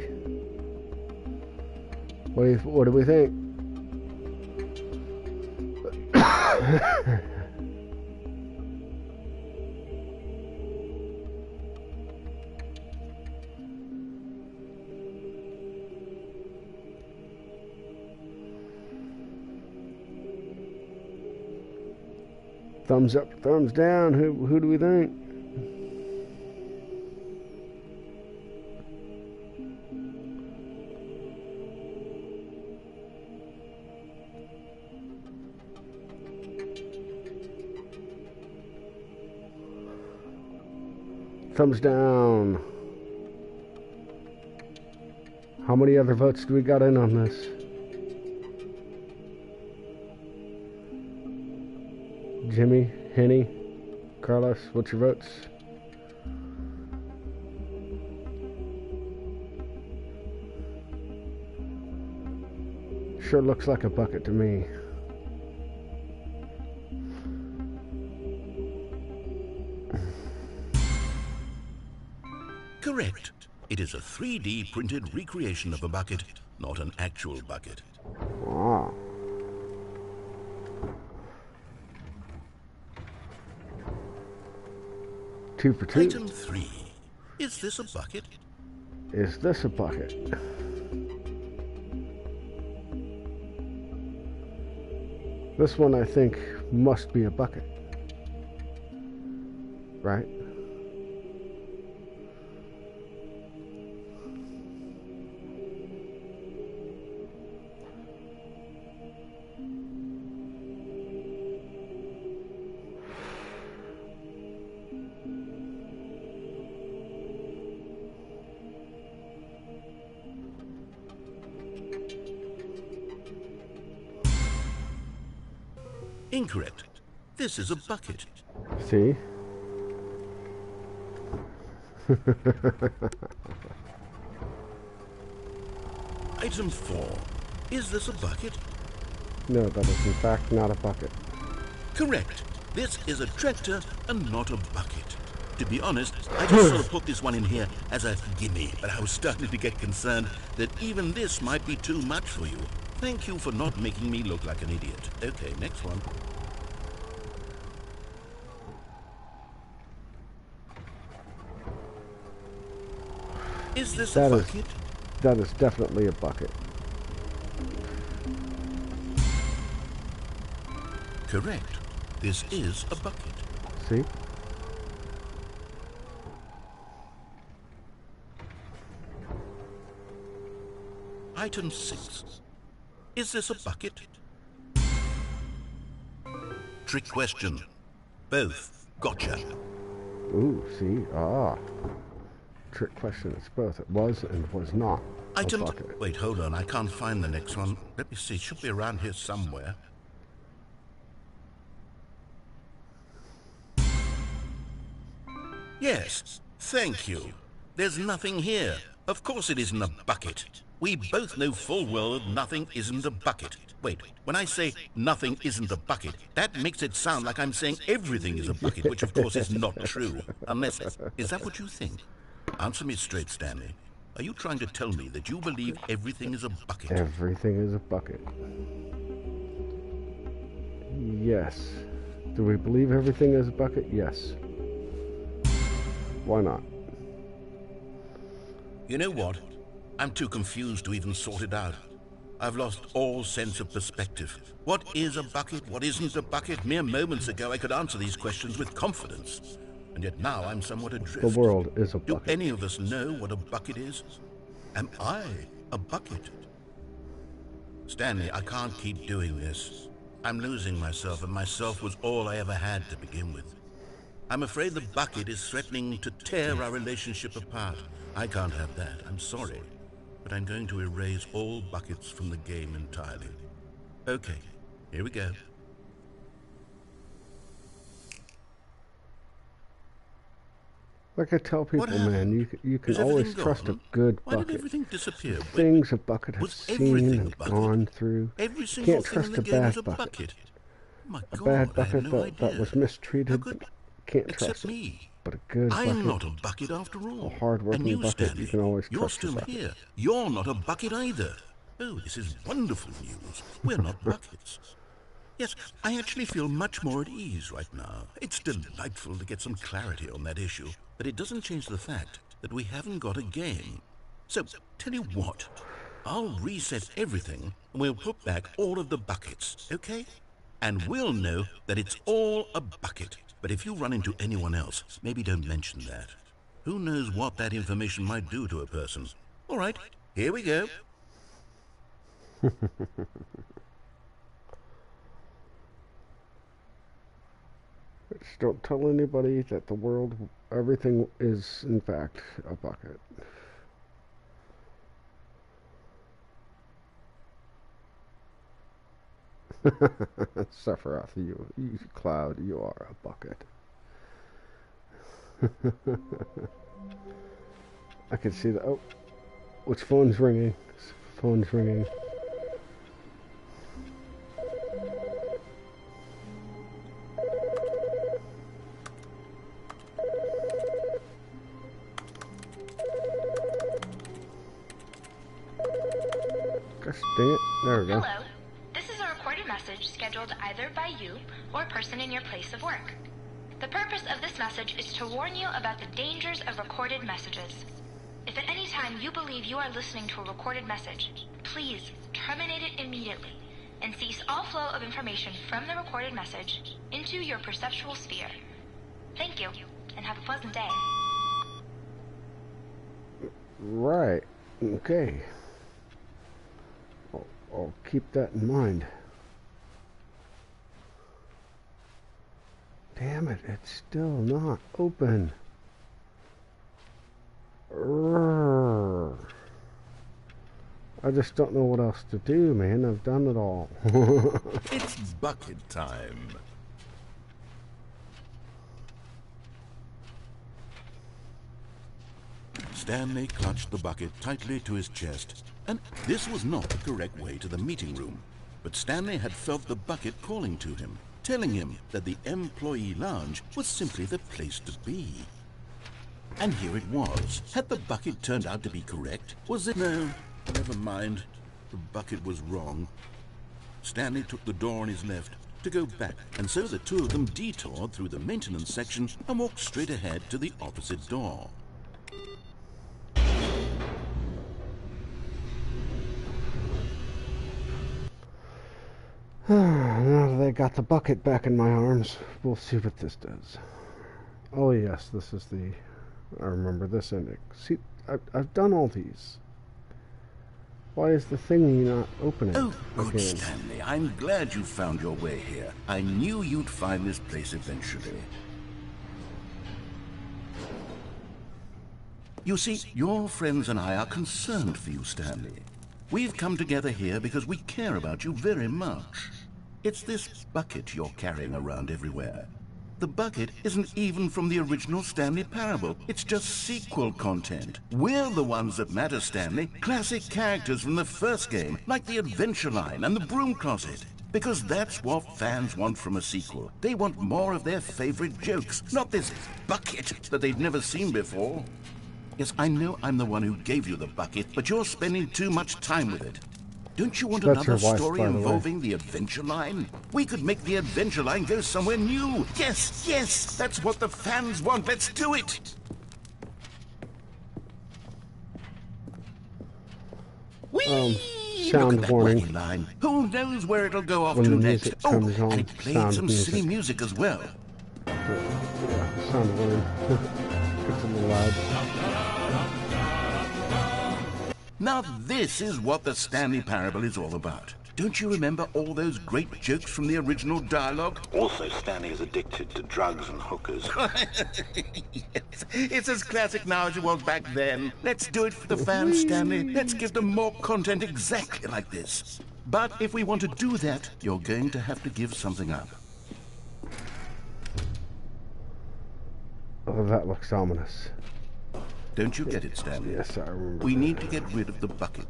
What do we think? Thumbs up, thumbs down. Who do we think? Thumbs down. How many other votes do we got in on this? Jimmy, Henny, Carlos, what's your votes? Sure looks like a bucket to me. Correct. It is a 3D printed recreation of a bucket, not an actual bucket. Wow. Two for two. Item 3. Is this a bucket? Is this a bucket? This one I think must be a bucket. Right? Incorrect. This is a bucket. See? Item 4. Is this a bucket? No, that is in fact not a bucket. Correct. This is a tractor and not a bucket. To be honest, I just sort of put this one in here as a gimme, but I was starting to get concerned that even this might be too much for you. Thank you for not making me look like an idiot. Okay, next one. Is this a bucket? That is definitely a bucket. Correct. This is a bucket. See? Item 6. Is this a bucket? Trick question. Both. Gotcha. Ooh, see? Ah. Trick question. It's both. It was and was not a Item... bucket. Wait, hold on. I can't find the next one. Let me see. It should be around here somewhere. Yes. Thank you. There's nothing here. Of course it isn't a bucket. We both know full well nothing isn't a bucket. Wait, when I say nothing isn't a bucket, that makes it sound like I'm saying everything is a bucket, which of course is not true. Unless, is that what you think? Answer me straight, Stanley. Are you trying to tell me that you believe everything is a bucket? Everything is a bucket. Yes. Do we believe everything is a bucket? Yes. Why not? You know what? I'm too confused to even sort it out. I've lost all sense of perspective. What is a bucket? What isn't a bucket? Mere moments ago I could answer these questions with confidence. And yet now I'm somewhat adrift. The world is a Do bucket. any of us know what a bucket is? Am I a bucket? Stanley, I can't keep doing this. I'm losing myself, and myself was all I ever had to begin with. I'm afraid the bucket is threatening to tear our relationship apart. I can't have that. I'm sorry. But I'm going to erase all buckets from the game entirely. Okay, here we go. Like I tell people, man, you can Is always everything trust gone? a good Why did bucket. everything disappear? Things a bucket has Was seen everything and a bucket? gone through. Every You single can't thing trust in the a game bad is a bucket. bucket. My A God, bad I had bucket no that idea. was How mistreated could... can't Except trust it. me. But a good I'm bucket, not a bucket after all. a hard-working And you, bucket, Stanley, you can always you're trust your still bucket. here. You're not a bucket either. Oh, this is wonderful news. We're not buckets. Yes, I actually feel much more at ease right now. It's delightful to get some clarity on that issue, but it doesn't change the fact that we haven't got a game. So, tell you what, I'll reset everything and we'll put back all of the buckets, okay? And we'll know that it's all a bucket. But if you run into anyone else, maybe don't mention that. Who knows what that information might do to a person. All right, here we go. Just don't tell anybody that the world, everything is in fact a bucket. Sephiroth, you Cloud, you are a bucket. I can see the, oh, which phone's ringing? Phone's ringing. Gosh dang it, there we go. Hello. This is a recorded message scheduled either by you or a person in your place of work. The purpose of this message is to warn you about the dangers of recorded messages. If at any time you believe you are listening to a recorded message, please terminate it immediately and cease all flow of information from the recorded message into your perceptual sphere. Thank you, and have a pleasant day. Right, okay. I'll keep that in mind. Damn it, it's still not open. Urgh. I just don't know what else to do, man. I've done it all. It's bucket time. Stanley clutched the bucket tightly to his chest, and this was not the correct way to the meeting room. But Stanley had felt the bucket calling to him, telling him that the employee lounge was simply the place to be. And here it was. Had the bucket turned out to be correct? Was it? No, never mind. The bucket was wrong. Stanley took the door on his left to go back, and so the two of them detoured through the maintenance section and walked straight ahead to the opposite door. Now I got the bucket back in my arms. We'll see what this does. Oh yes, this is the... I remember this ending. See, I've done all these. Why is the thingy not opening Oh, good again? Stanley. I'm glad you found your way here. I knew you'd find this place eventually. You see, your friends and I are concerned for you, Stanley. We've come together here because we care about you very much. It's this bucket you're carrying around everywhere. The bucket isn't even from the original Stanley Parable. It's just sequel content. We're the ones that matter, Stanley. Classic characters from the first game, like the Adventure Line and the Broom Closet. Because that's what fans want from a sequel. They want more of their favorite jokes, not this bucket that they've never seen before. Yes, I know I'm the one who gave you the bucket, but you're spending too much time with it. Don't you want That's another your wife, story by the way. involving the Adventure Line? We could make the Adventure Line go somewhere new. Yes, yes, that's what the fans want. Let's do it. Whee! Sound Look at that warning. wacky line. Who knows where it'll go off When to the next? music Oh, comes on, and it played sound some music. silly music as well. Yeah, sound warning. It's a little loud. Now this is what the Stanley Parable is all about. Don't you remember all those great jokes from the original dialogue? Also, Stanley is addicted to drugs and hookers. Yes, it's as classic now as it was back then. Let's do it for the fans, Stanley. Let's give them more content exactly like this. But if we want to do that, you're going to have to give something up. Oh, that looks ominous. Don't you get it, Stanley? Yes, I remember. We need to get rid of the bucket.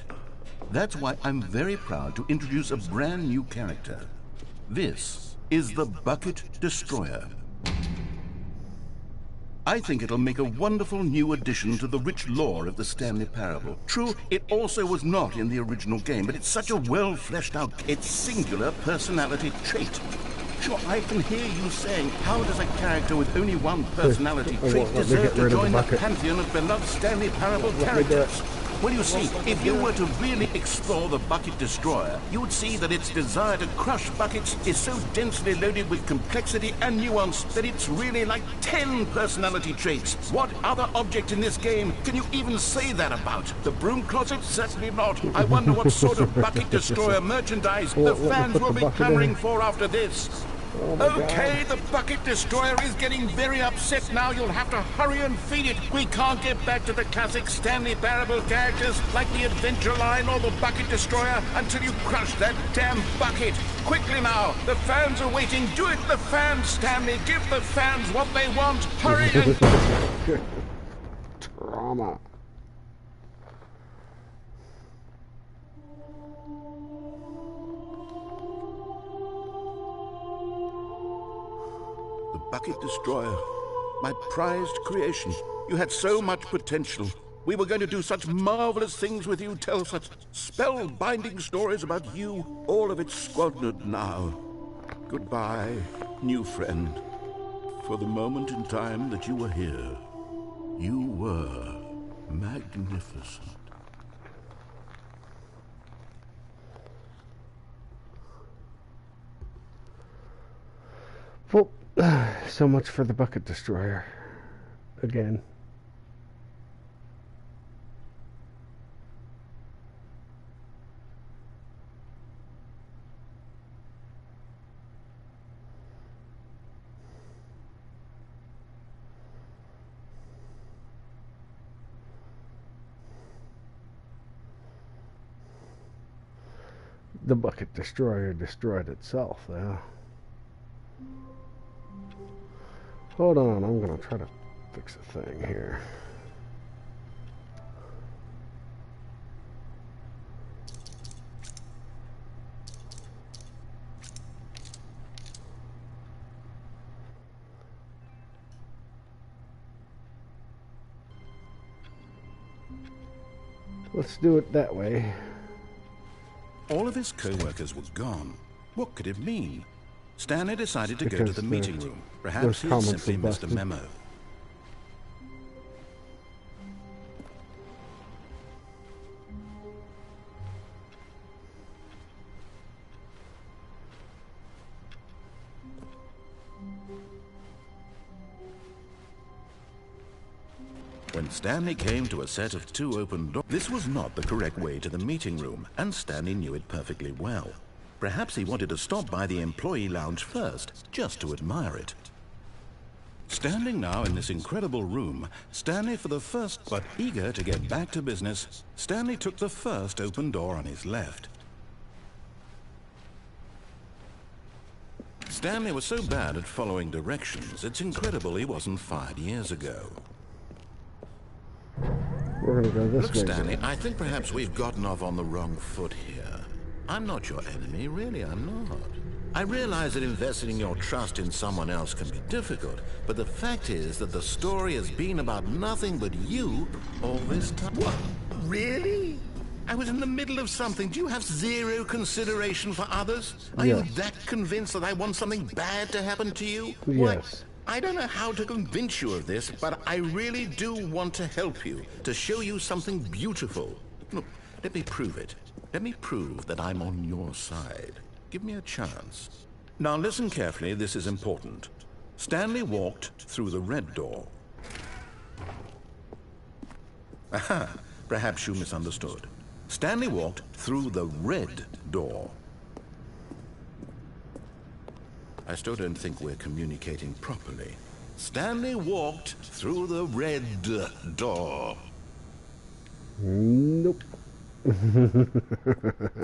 That's why I'm very proud to introduce a brand new character. This is the Bucket Destroyer. I think it'll make a wonderful new addition to the rich lore of the Stanley Parable. True, it also was not in the original game, but it's such a well-fleshed-out, its singular personality trait. Sure, I can hear you saying, how does a character with only one personality trait let me deserve get to rid of the join the bucket. pantheon of beloved Stanley Parable Let me do characters? it. Well, you see, if you were to really explore the Bucket Destroyer, you would see that its desire to crush buckets is so densely loaded with complexity and nuance that it's really like 10 personality traits. What other object in this game can you even say that about? The Broom Closet? Certainly not. I wonder what sort of Bucket Destroyer merchandise the Let me fans put will the be bucket clamoring in. for after this. Oh my Okay, God. the Bucket Destroyer is getting very upset now. You'll have to hurry and feed it. We can't get back to the classic Stanley Parable characters like the Adventure Line or the Bucket Destroyer until you crush that damn bucket. Quickly now, the fans are waiting. Do it, the fans, Stanley. Give the fans what they want. Hurry and... Drama. The Bucket Destroyer. My prized creation. You had so much potential. We were going to do such marvelous things with you, tell such spellbinding stories about you. All of it squandered now. Goodbye, new friend. For the moment in time that you were here, you were magnificent. Well, so much for the Bucket Destroyer. Again. The Bucket Destroyer destroyed itself, though. Hold on, I'm gonna try to fix a thing here. Let's do it that way. All of his co-workers were gone. What could it mean? Stanley decided to go to Because the meeting room. those Perhaps he comments simply were missed a busted. memo. When Stanley came to a set of 2 open doors, this was not the correct way to the meeting room, and Stanley knew it perfectly well. Perhaps he wanted to stop by the employee lounge first, just to admire it. Standing now in this incredible room, Stanley for the first, but eager to get back to business, Stanley took the first open door on his left. Stanley was so bad at following directions, it's incredible he wasn't fired years ago. We're gonna go this Look, way. Stanley, I think perhaps we've gotten off on the wrong foot here. I'm not your enemy, really, I'm not. I realize that investing your trust in someone else can be difficult, but the fact is that the story has been about nothing but you all this time. What? Really? I was in the middle of something. Do you have zero consideration for others? Are you that convinced that I want something bad to happen to you? Yes. I don't know how to convince you of this, but I really do want to help you, to show you something beautiful. Look, let me prove it. Let me prove that I'm on your side. Give me a chance. Now listen carefully, this is important. Stanley walked through the red door. Aha, perhaps you misunderstood. Stanley walked through the red door. I still don't think we're communicating properly. Stanley walked through the red door. Nope.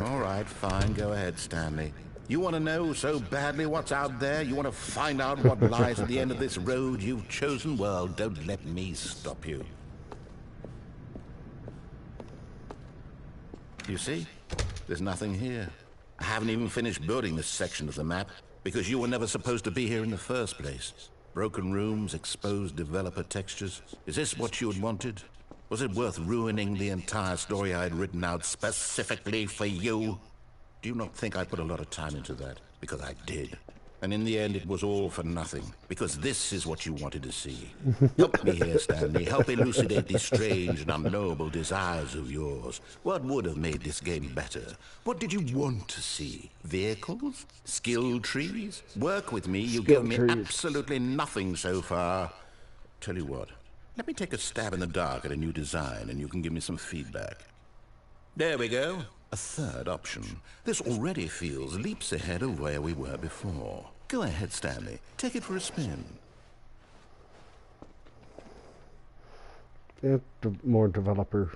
All right, fine. Go ahead, Stanley. You want to know so badly what's out there? You want to find out what lies at the end of this road you've chosen? Well, don't let me stop you. You see? There's nothing here. I haven't even finished building this section of the map because you were never supposed to be here in the first place. Broken rooms, exposed developer textures. Is this what you had wanted? Was it worth ruining the entire story I had written out specifically for you? Do you not think I put a lot of time into that? Because I did. And in the end, it was all for nothing. Because this is what you wanted to see. Help me here, Stanley. Help elucidate these strange and unknowable desires of yours. What would have made this game better? What did you want to see? Vehicles? Skill trees? Work with me. You've given me absolutely nothing so far. Tell you what. Let me take a stab in the dark at a new design, and you can give me some feedback. There we go. A third option. This already feels leaps ahead of where we were before. Go ahead, Stanley. Take it for a spin. Yeah, more developer.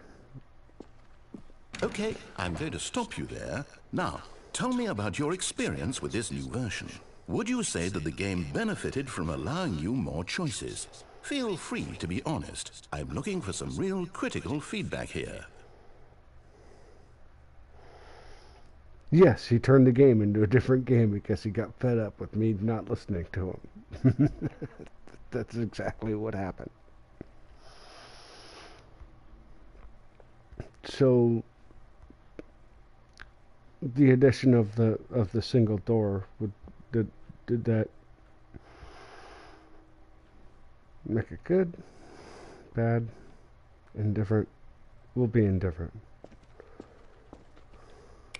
Okay, I'm going to stop you there. Now, tell me about your experience with this new version. Would you say that the game benefited from allowing you more choices? Feel free to be honest. I'm looking for some real critical feedback here. Yes, he turned the game into a different game because he got fed up with me not listening to him. That's exactly what happened. So the addition of the single door did that make it good, bad, indifferent? We'll be indifferent.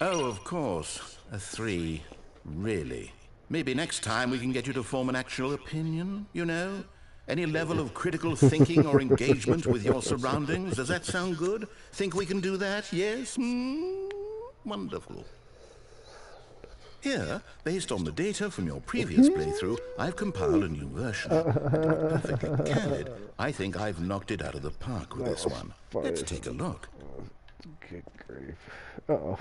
Oh, of course. A 3. Really? Maybe next time we can get you to form an actual opinion, you know? Any level of critical thinking or engagement with your surroundings. Does that sound good? Think we can do that? Yes? Wonderful. Here, based on the data from your previous playthrough, I've compiled a new version. And to be perfectly candid, I think I've knocked it out of the park with this one. Let's take a look. Good grief. Uh-oh.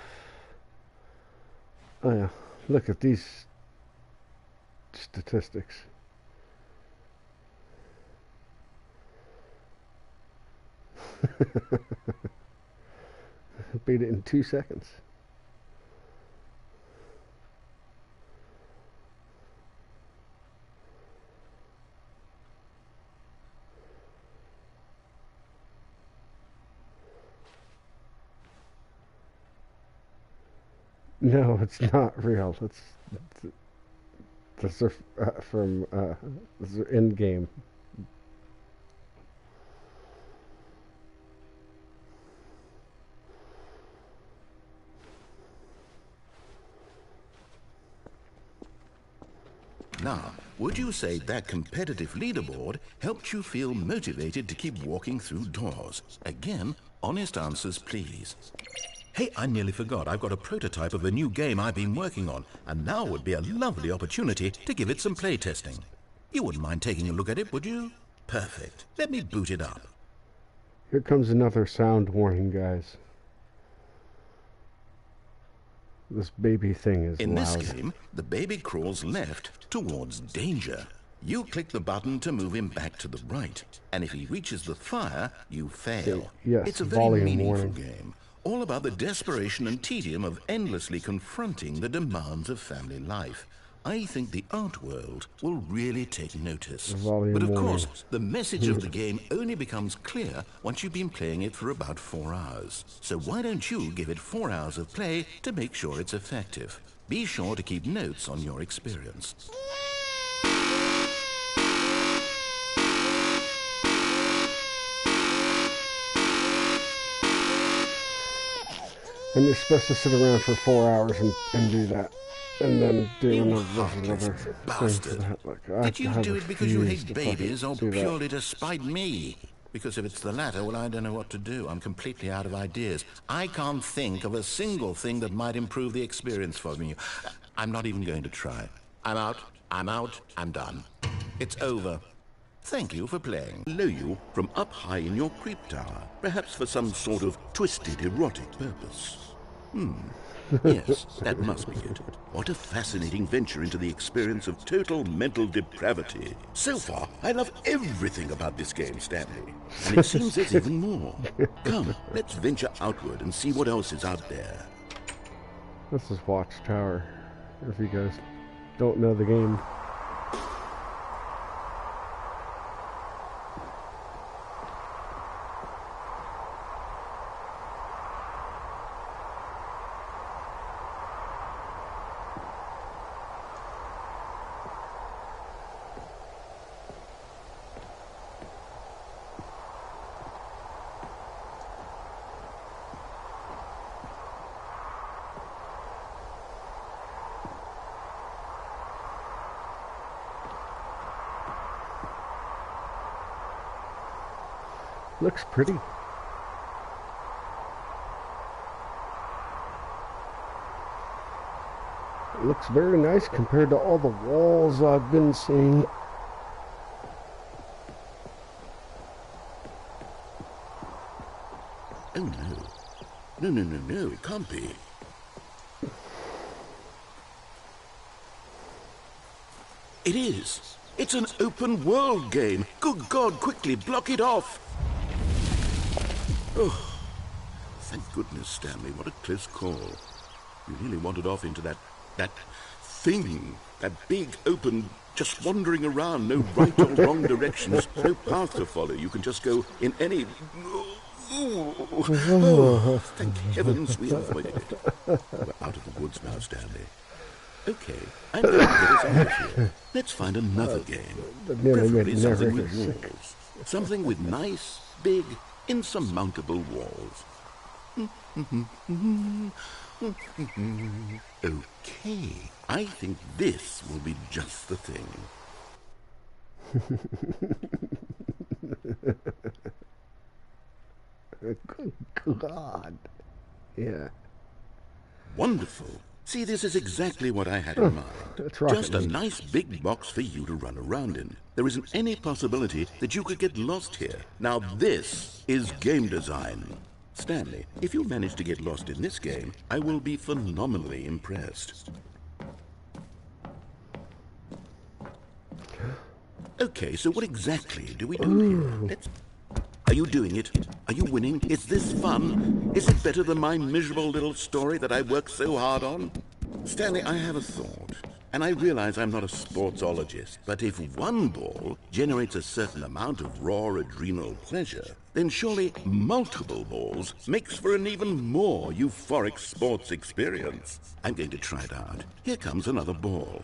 Oh yeah, look at these statistics. Beat it in 2 seconds. No, it's not real. It's from this is in game. Now, would you say that competitive leaderboard helped you feel motivated to keep walking through doors? Again, honest answers, please. Hey, I nearly forgot. I've got a prototype of a new game I've been working on, and now would be a lovely opportunity to give it some playtesting. You wouldn't mind taking a look at it, would you? Perfect. Let me boot it up. Here comes another sound warning, guys. This baby thing is In loud. this game, the baby crawls left towards danger. You click the button to move him back to the right, and if he reaches the fire, you fail. Yes, It's a very volume meaningful warning. game, all about the desperation and tedium of endlessly confronting the demands of family life. I think the art world will really take notice. Volume But of warning. course, the message of the game only becomes clear once you've been playing it for about 4 hours. So why don't you give it 4 hours of play to make sure it's effective? Be sure to keep notes on your experience. And you're supposed to sit around for 4 hours and do that. And then do another thing for Bastard. that. Like, Did you do it because you refuse hate to fucking babies or do that. purely to spite me? Because if it's the latter, well, I don't know what to do. I'm completely out of ideas. I can't think of a single thing that might improve the experience for me. I'm not even going to try. I'm out, I'm done. It's over. Thank you for playing. Below you from up high in your creep tower, perhaps for some sort of twisted erotic purpose. Yes, that must be it. What a fascinating venture into the experience of total mental depravity. So far, I love everything about this game, Stanley. And it seems there's even more. Come, let's venture outward and see what else is out there. This is Watchtower, if you guys don't know the game. Looks pretty. It looks very nice compared to all the walls I've been seeing. Oh no. No, it can't be. It is. It's an open world game. Good God, quickly block it off. Oh, thank goodness, Stanley. What a close call. You really wandered off into that thing. That big, open, just wandering around. No right or wrong directions. No path to follow. You can just go in any... Oh, thank heavens we avoided it. We're out of the woods now, Stanley. Okay, I'm going to get us out of here. Let's find another game. Preferably something with walls. Something with nice, big, insurmountable walls. Okay, I think this will be just the thing. Good God. Yeah. Wonderful. See, this is exactly what I had in mind. That's right. Just a nice big box for you to run around in. There isn't any possibility that you could get lost here. Now this is game design. Stanley, if you manage to get lost in this game, I will be phenomenally impressed. Okay, so what exactly do we do here? Are you doing it? Are you winning? Is this fun? Is it better than my miserable little story that I worked so hard on? Stanley, I have a thought. And I realize I'm not a sportsologist, but if one ball generates a certain amount of raw adrenal pleasure, then surely multiple balls makes for an even more euphoric sports experience. I'm going to try it out. Here comes another ball.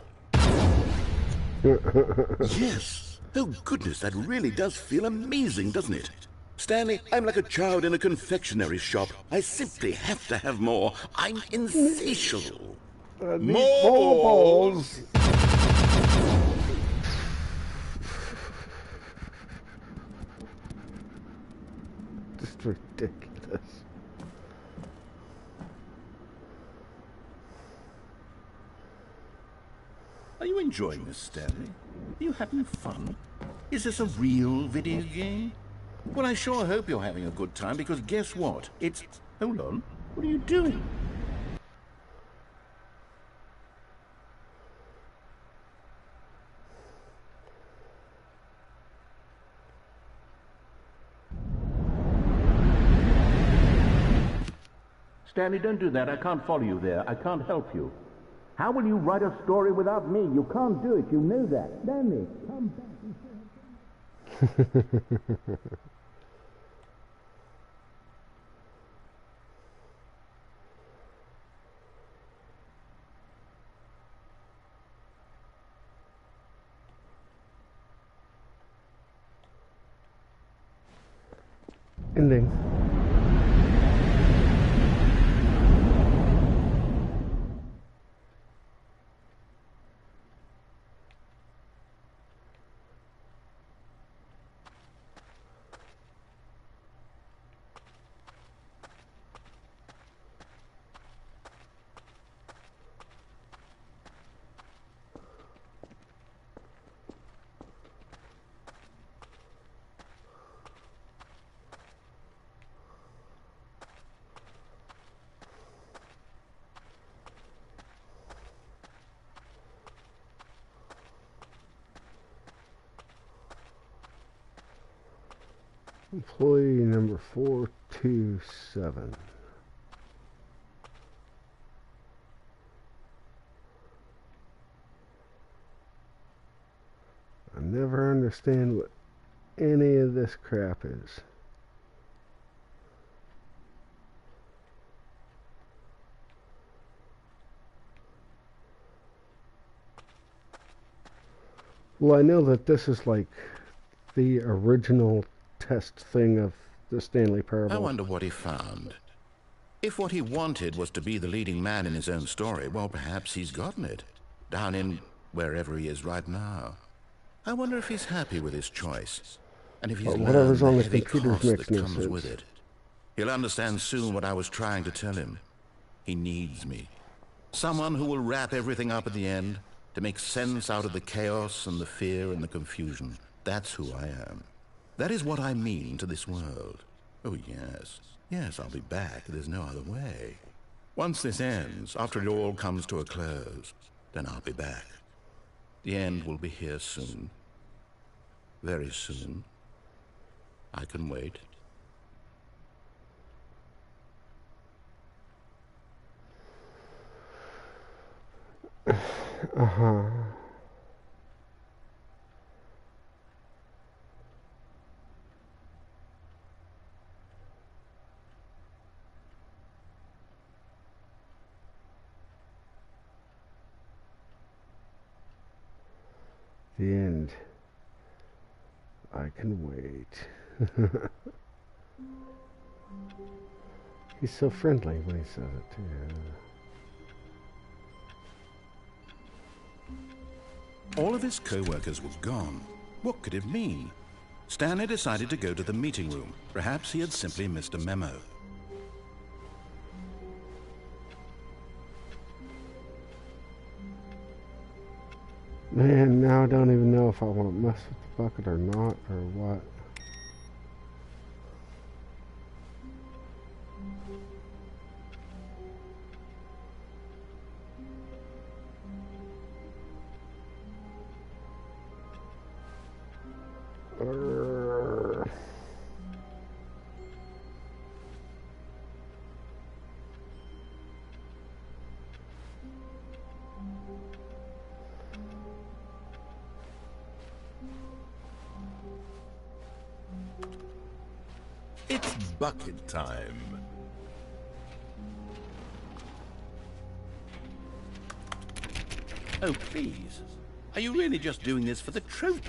Yes! Oh goodness, that really does feel amazing, doesn't it? Stanley, I'm like a child in a confectionery shop. I simply have to have more. I'm insatiable. More balls. just ridiculous. Are you enjoying this, Stanley? Are you having fun? Is this a real video game? Well, I sure hope you're having a good time, because guess what? It's... Hold on. What are you doing? Stanley, don't do that. I can't follow you there. I can't help you. How will you write a story without me? You can't do it. You know that. Stanley, come back. Ending. Employee number 427. I never understand what any of this crap is. Well, I know that this is like the original test thing of the Stanley Parable. I wonder what he found. If what he wanted was to be the leading man in his own story, well, perhaps he's gotten it. Down in wherever he is right now. I wonder if he's happy with his choice. And if he's whatever's on learned the his heavy computer's cost that makes no comes sense. with it. He'll understand soon what I was trying to tell him. He needs me. Someone who will wrap everything up at the end, to make sense out of the chaos and the fear and the confusion. That's who I am. That is what I mean to this world. Oh, yes. Yes, I'll be back. There's no other way. Once this ends, after it all comes to a close, then I'll be back. The end will be here soon. Very soon. I can wait. Uh-huh. The end. I can wait. He's so friendly when he says it, too. All of his co-workers were gone. What could it mean? Stanley decided to go to the meeting room. Perhaps he had simply missed a memo. Man, now I don't even know if I want to mess with the bucket or not, or what. It's bucket time. Oh, please. Are you really just doing this for the trophy?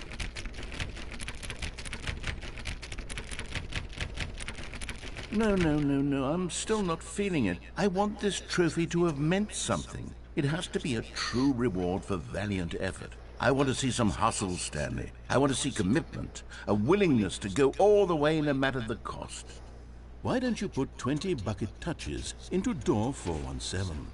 No, I'm still not feeling it. I want this trophy to have meant something. It has to be a true reward for valiant effort. I want to see some hustle, Stanley. I want to see commitment, a willingness to go all the way no matter the cost. why don't you put 20 bucket touches into door 417?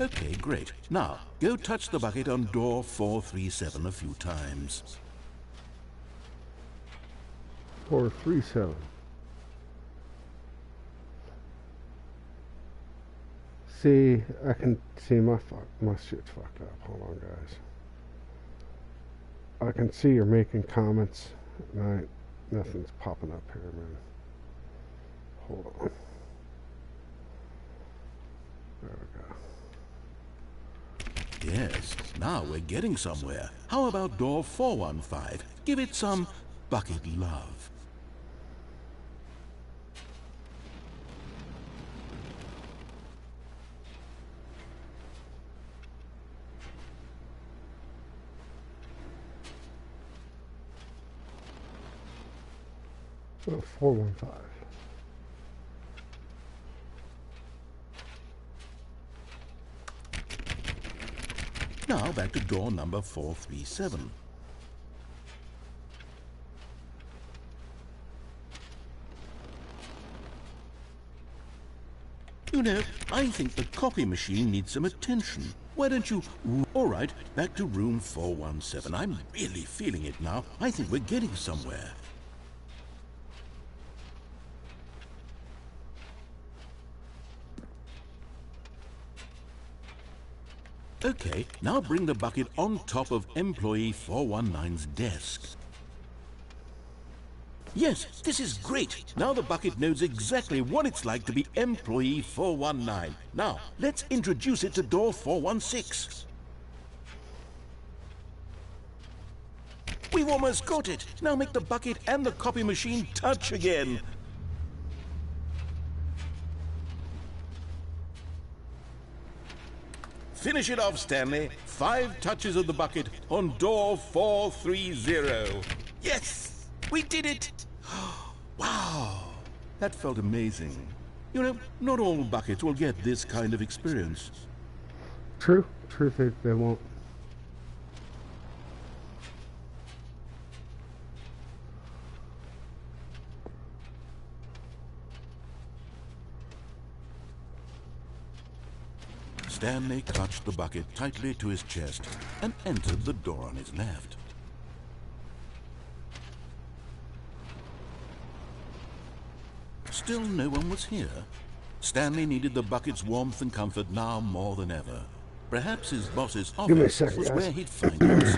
Okay, great. Now, go touch the bucket on door 437 a few times. 437. See, I can see my shit's fucked up. Hold on, guys. I can see you're making comments, and nothing's popping up here, man. Hold on. There we go. Yes, now we're getting somewhere. How about door 415? Give it some bucket love. Oh, 415. Now back to door number 437. You know, I think the copy machine needs some attention. Why don't you... All right, back to room 417. I'm really feeling it now. I think we're getting somewhere. Okay, now bring the bucket on top of employee 419's desk. Yes, this is great. Now the bucket knows exactly what it's like to be employee 419. Now, let's introduce it to door 416. We've almost got it. Now make the bucket and the copy machine touch again. Finish it off, Stanley. 5 touches of the bucket on door 430. Yes, we did it. Wow, that felt amazing. You know, not all buckets will get this kind of experience. True, they won't. Stanley clutched the bucket tightly to his chest and entered the door on his left. Still no one was here. Stanley needed the bucket's warmth and comfort now more than ever. Perhaps his boss's office was where he'd find answers.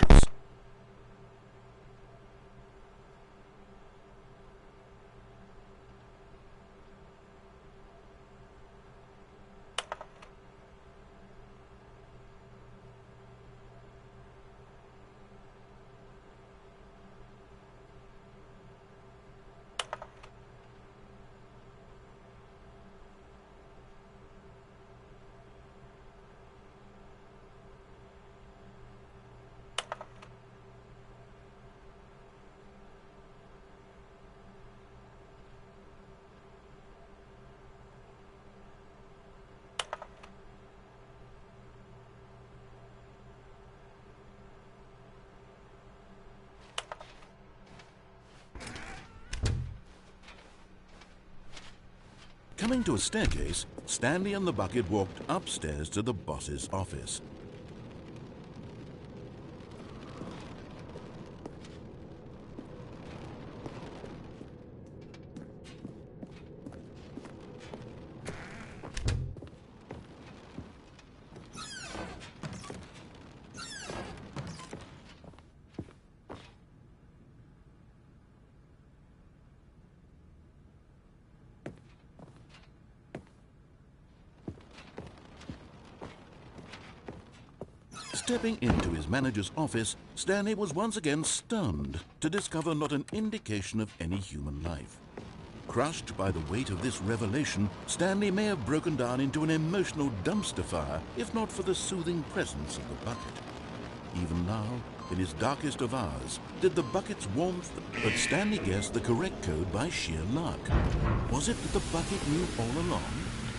Coming to a staircase, Stanley and the bucket walked upstairs to the boss's office. Stepping into his manager's office, Stanley was once again stunned to discover not an indication of any human life. Crushed by the weight of this revelation, Stanley may have broken down into an emotional dumpster fire if not for the soothing presence of the bucket. Even now, in his darkest of hours, did the bucket's warmth... But Stanley guessed the correct code by sheer luck. Was it that the bucket knew all along?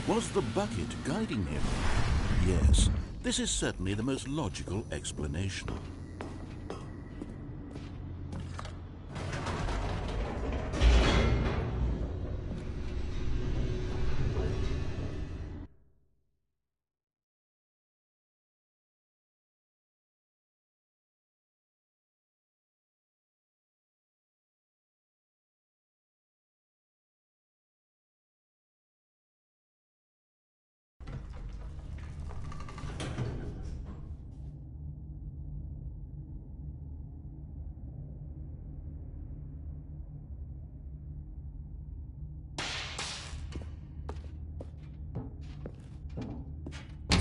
Was the bucket guiding him? Yes, this is certainly the most logical explanation.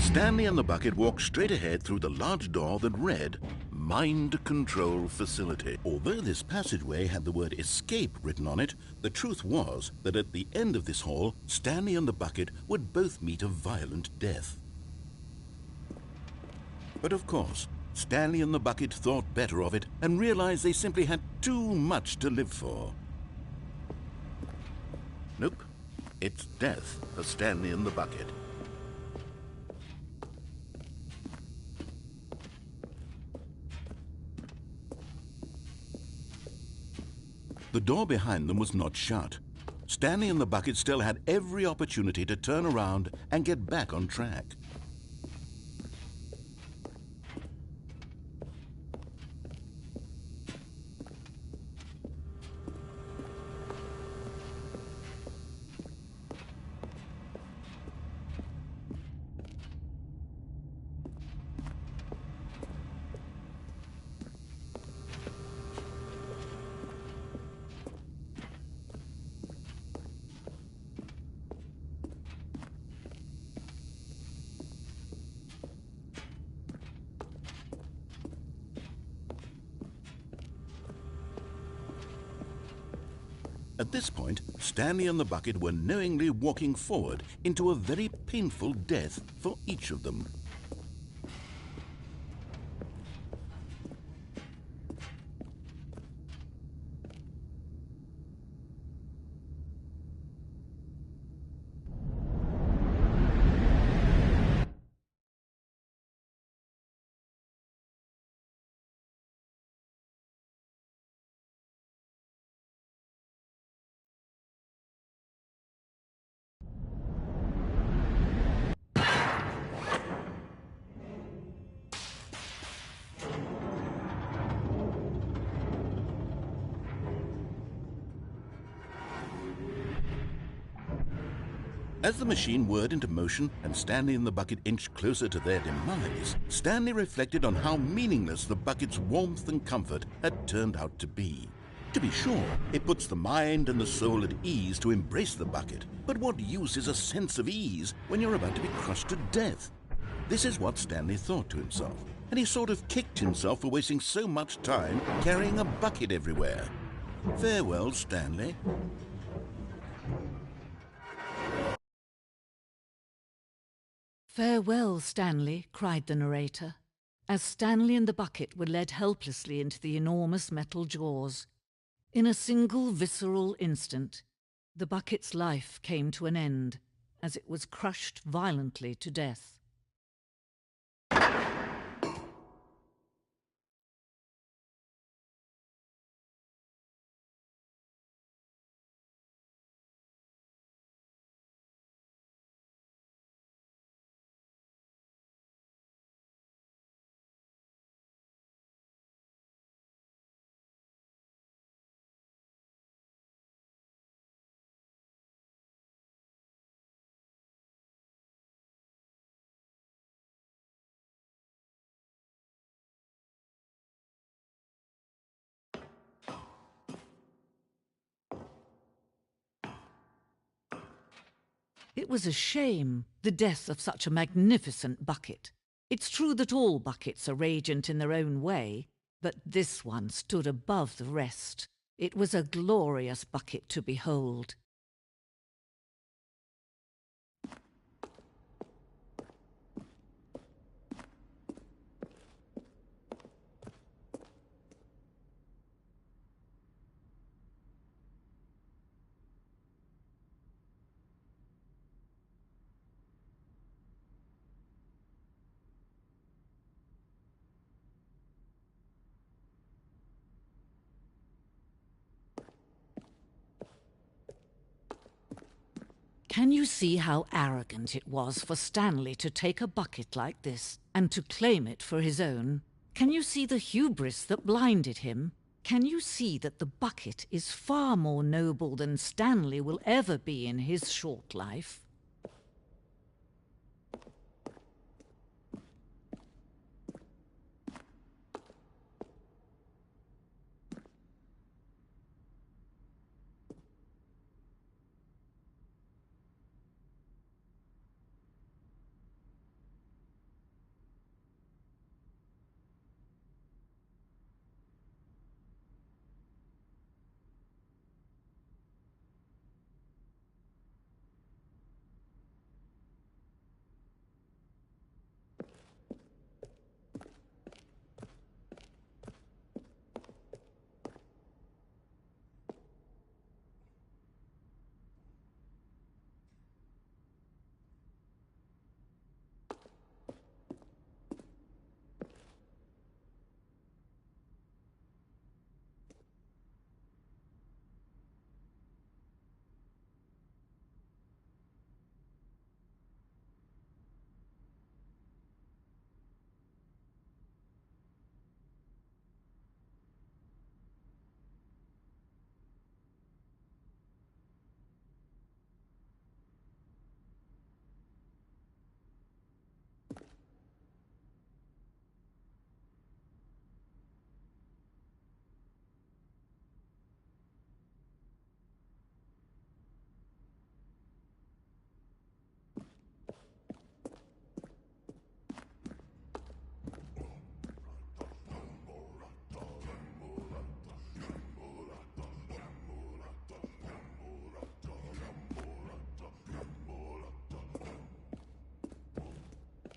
Stanley and the bucket walked straight ahead through the large door that read, Mind Control Facility. Although this passageway had the word escape written on it, the truth was that at the end of this hall, Stanley and the bucket would both meet a violent death. But of course, Stanley and the bucket thought better of it and realized they simply had too much to live for. Nope, it's death for Stanley and the bucket. The door behind them was not shut. Stanley and the bucket still had every opportunity to turn around and get back on track. At this point, Stanley and the bucket were knowingly walking forward into a very painful death for each of them. As the machine whirred into motion and Stanley and the bucket inched closer to their demise, Stanley reflected on how meaningless the bucket's warmth and comfort had turned out to be. To be sure, it puts the mind and the soul at ease to embrace the bucket, but what use is a sense of ease when you're about to be crushed to death? This is what Stanley thought to himself, and he sort of kicked himself for wasting so much time carrying a bucket everywhere. Farewell, Stanley. "Farewell, Stanley," cried the narrator, as Stanley and the bucket were led helplessly into the enormous metal jaws. In a single visceral instant, the bucket's life came to an end, as it was crushed violently to death. It was a shame, the death of such a magnificent bucket. It's true that all buckets are radiant in their own way, but this one stood above the rest. It was a glorious bucket to behold. Can you see how arrogant it was for Stanley to take a bucket like this and to claim it for his own? Can you see the hubris that blinded him? Can you see that the bucket is far more noble than Stanley will ever be in his short life?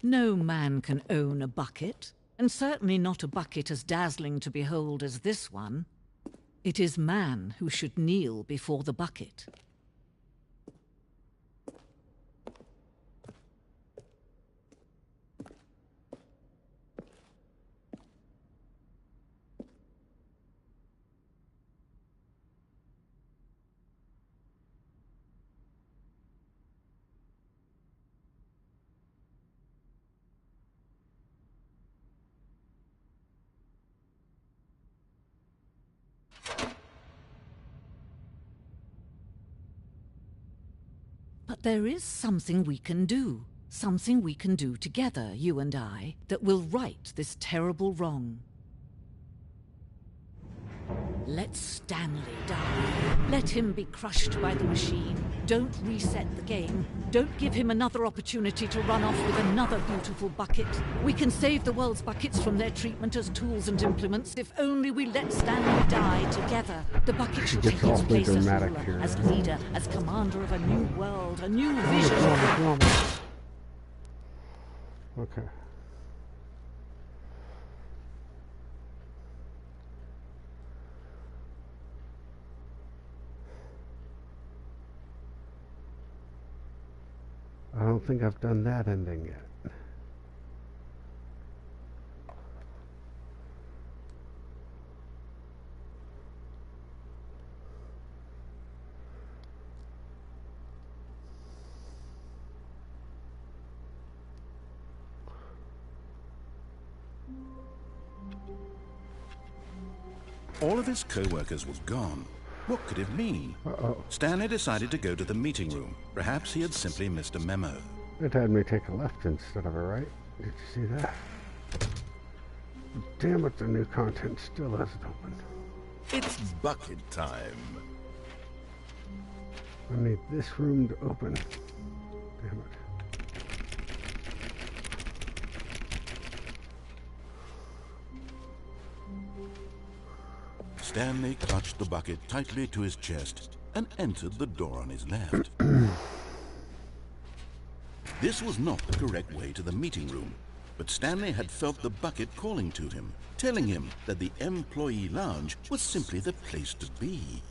No man can own a bucket, and certainly not a bucket as dazzling to behold as this one. It is man who should kneel before the bucket. But there is something we can do. Something we can do together, you and I, that will right this terrible wrong. Let Stanley die. Let him be crushed by the machine. Don't reset the game. Don't give him another opportunity to run off with another beautiful bucket. We can save the world's buckets from their treatment as tools and implements if only we let Stanley die together. The bucket shall take its place as ruler, as leader, as commander of a new world, a new vision. Okay. I don't think I've done that ending yet. All of his co-workers were gone. What could it mean? Uh-oh. Stanley decided to go to the meeting room. Perhaps he had simply missed a memo. It had me take a left instead of a right. Did you see that? Damn it, the new content still hasn't opened. It's bucket time. I need this room to open. Damn it. Stanley clutched the bucket tightly to his chest and entered the door on his left. This was not the correct way to the meeting room, but Stanley had felt the bucket calling to him, telling him that the employee lounge was simply the place to be.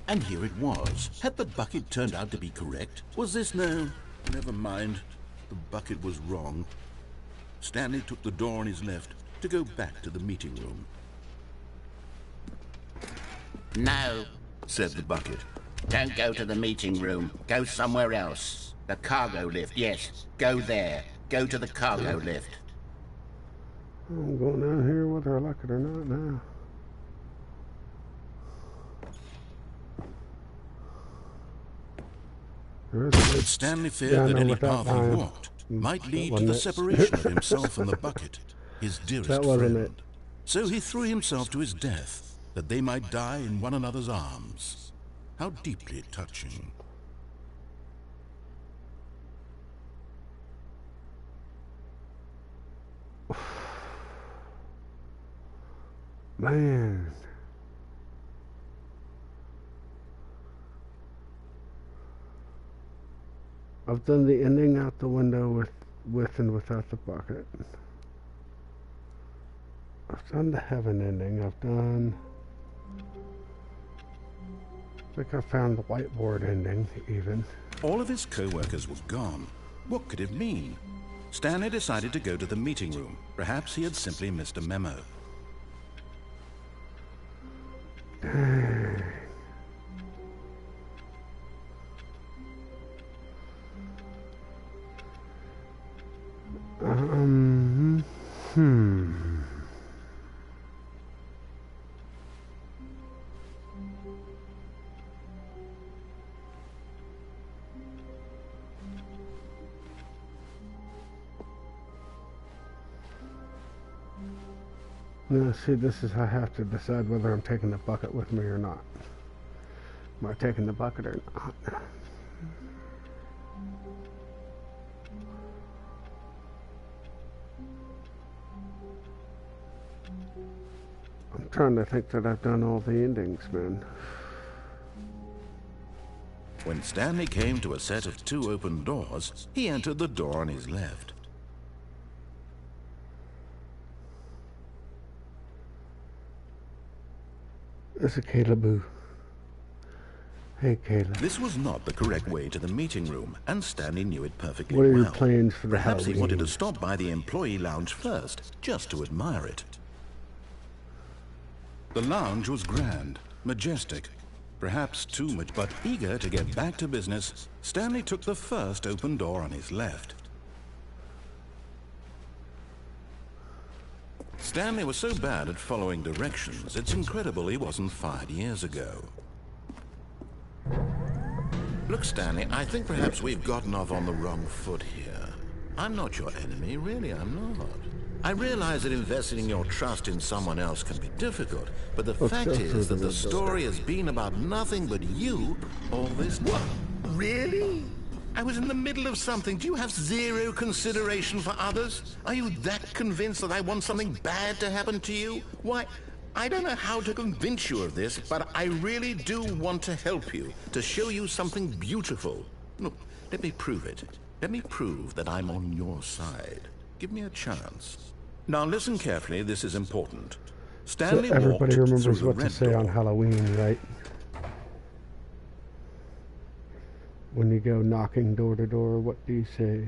And here it was. Had the bucket turned out to be correct? Was this no? Never mind. The bucket was wrong. Stanley took the door on his left to go back to the meeting room. No. Said the bucket. Don't go to the meeting room. Go somewhere else. The cargo lift, yes. Go there. Go to the cargo lift. I'm going down here whether I like it or not now. But Stanley feared that any path he walked might lead to the separation of himself and the bucket, his dearest friend. So he threw himself to his death, that they might die in one another's arms. How deeply touching. Man. I've done the ending out the window with and without the bucket. I've done the heaven ending. I've done... I think I found the whiteboard ending, even. All of his co-workers were gone. What could it mean? Stanley decided to go to the meeting room. Perhaps he had simply missed a memo. Now, see, this is I have to decide whether I'm taking the bucket with me or not. Am I taking the bucket or not? I'm trying to think that I've done all the endings, man. When Stanley came to a set of 2 open doors, he entered the door on his left. It's a Caleb. Hey, Caleb. This was not the correct way to the meeting room, and Stanley knew it perfectly What are well. your plans for the Perhaps he wanted to Halloween? stop by the employee lounge first, just to admire it. The lounge was grand, majestic, perhaps too much, but eager to get back to business, Stanley took the first open door on his left. Stanley was so bad at following directions, it's incredible he wasn't fired years ago. Look, Stanley, I think perhaps we've gotten off on the wrong foot here. I'm not your enemy, really, I'm not. I realize that investing your trust in someone else can be difficult, but the fact is that the story has been about nothing but you all this time. Really? I was in the middle of something. Do you have zero consideration for others? Are you that convinced that I want something bad to happen to you? Why, I don't know how to convince you of this, but I really do want to help you, to show you something beautiful. Look, let me prove it. Let me prove that I'm on your side. Give me a chance. Now listen carefully, this is important. Stanley So everybody walked remembers through the what to red say on door. Halloween, right? When you go knocking door to door, what do you say?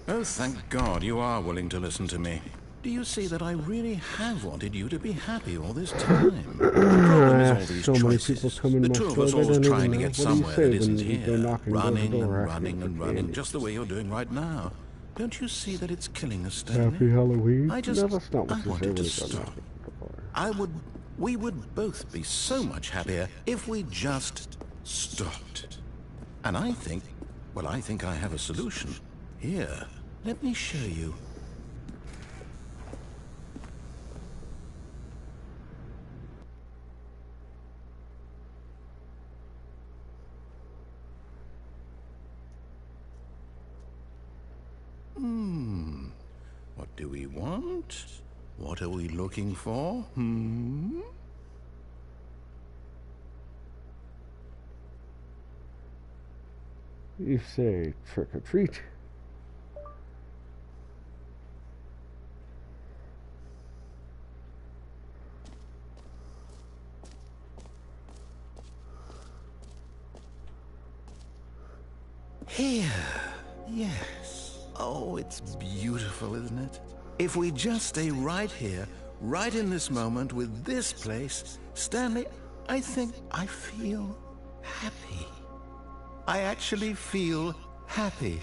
Oh, thank God you are willing to listen to me. Do you see that I really have wanted you to be happy all this time? The problem is all these So many choices. people come in The my two of store, us they always don't even trying to know. get What do you somewhere say that isn't when you go here. knocking door to Running door and asking running for and running, candy? just the way you're doing right now. Don't you see that it's killing us, Stanley? Happy Halloween? I just, No, that's not what I you say wanted when to you go stop. knocking door. We would both be so much happier if we just stopped. And I think I have a solution. Here, let me show you. What do we want? What are we looking for? You say trick or treat. Yes. Oh, it's beautiful, isn't it? If we just stay right here, right in this moment with this place, Stanley, I think I feel happy. I actually feel happy.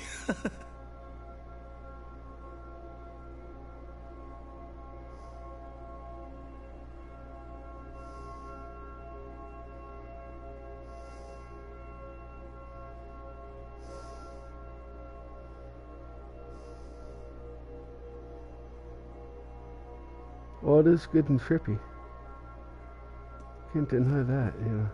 Well, it is good and trippy. Can't deny that, yeah.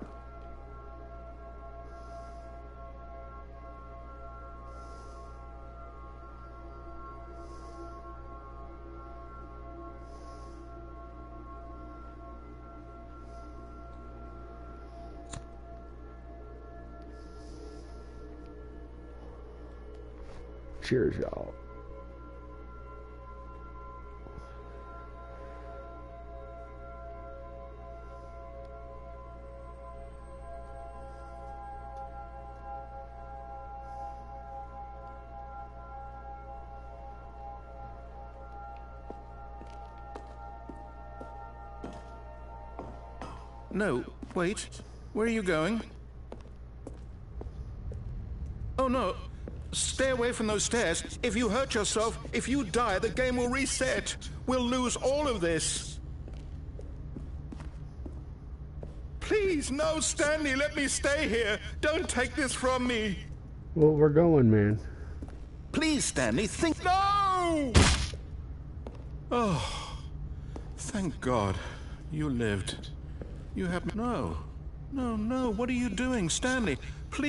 Cheers, y'all. No, wait. Where are you going? Oh, no. Stay away from those stairs. If you hurt yourself, if you die, the game will reset. We'll lose all of this. Please, no, Stanley, let me stay here. Don't take this from me. Well, we're going, man. Please, Stanley, think... No! Oh, thank God. You lived. You have... No. No, no, what are you doing, Stanley? Please...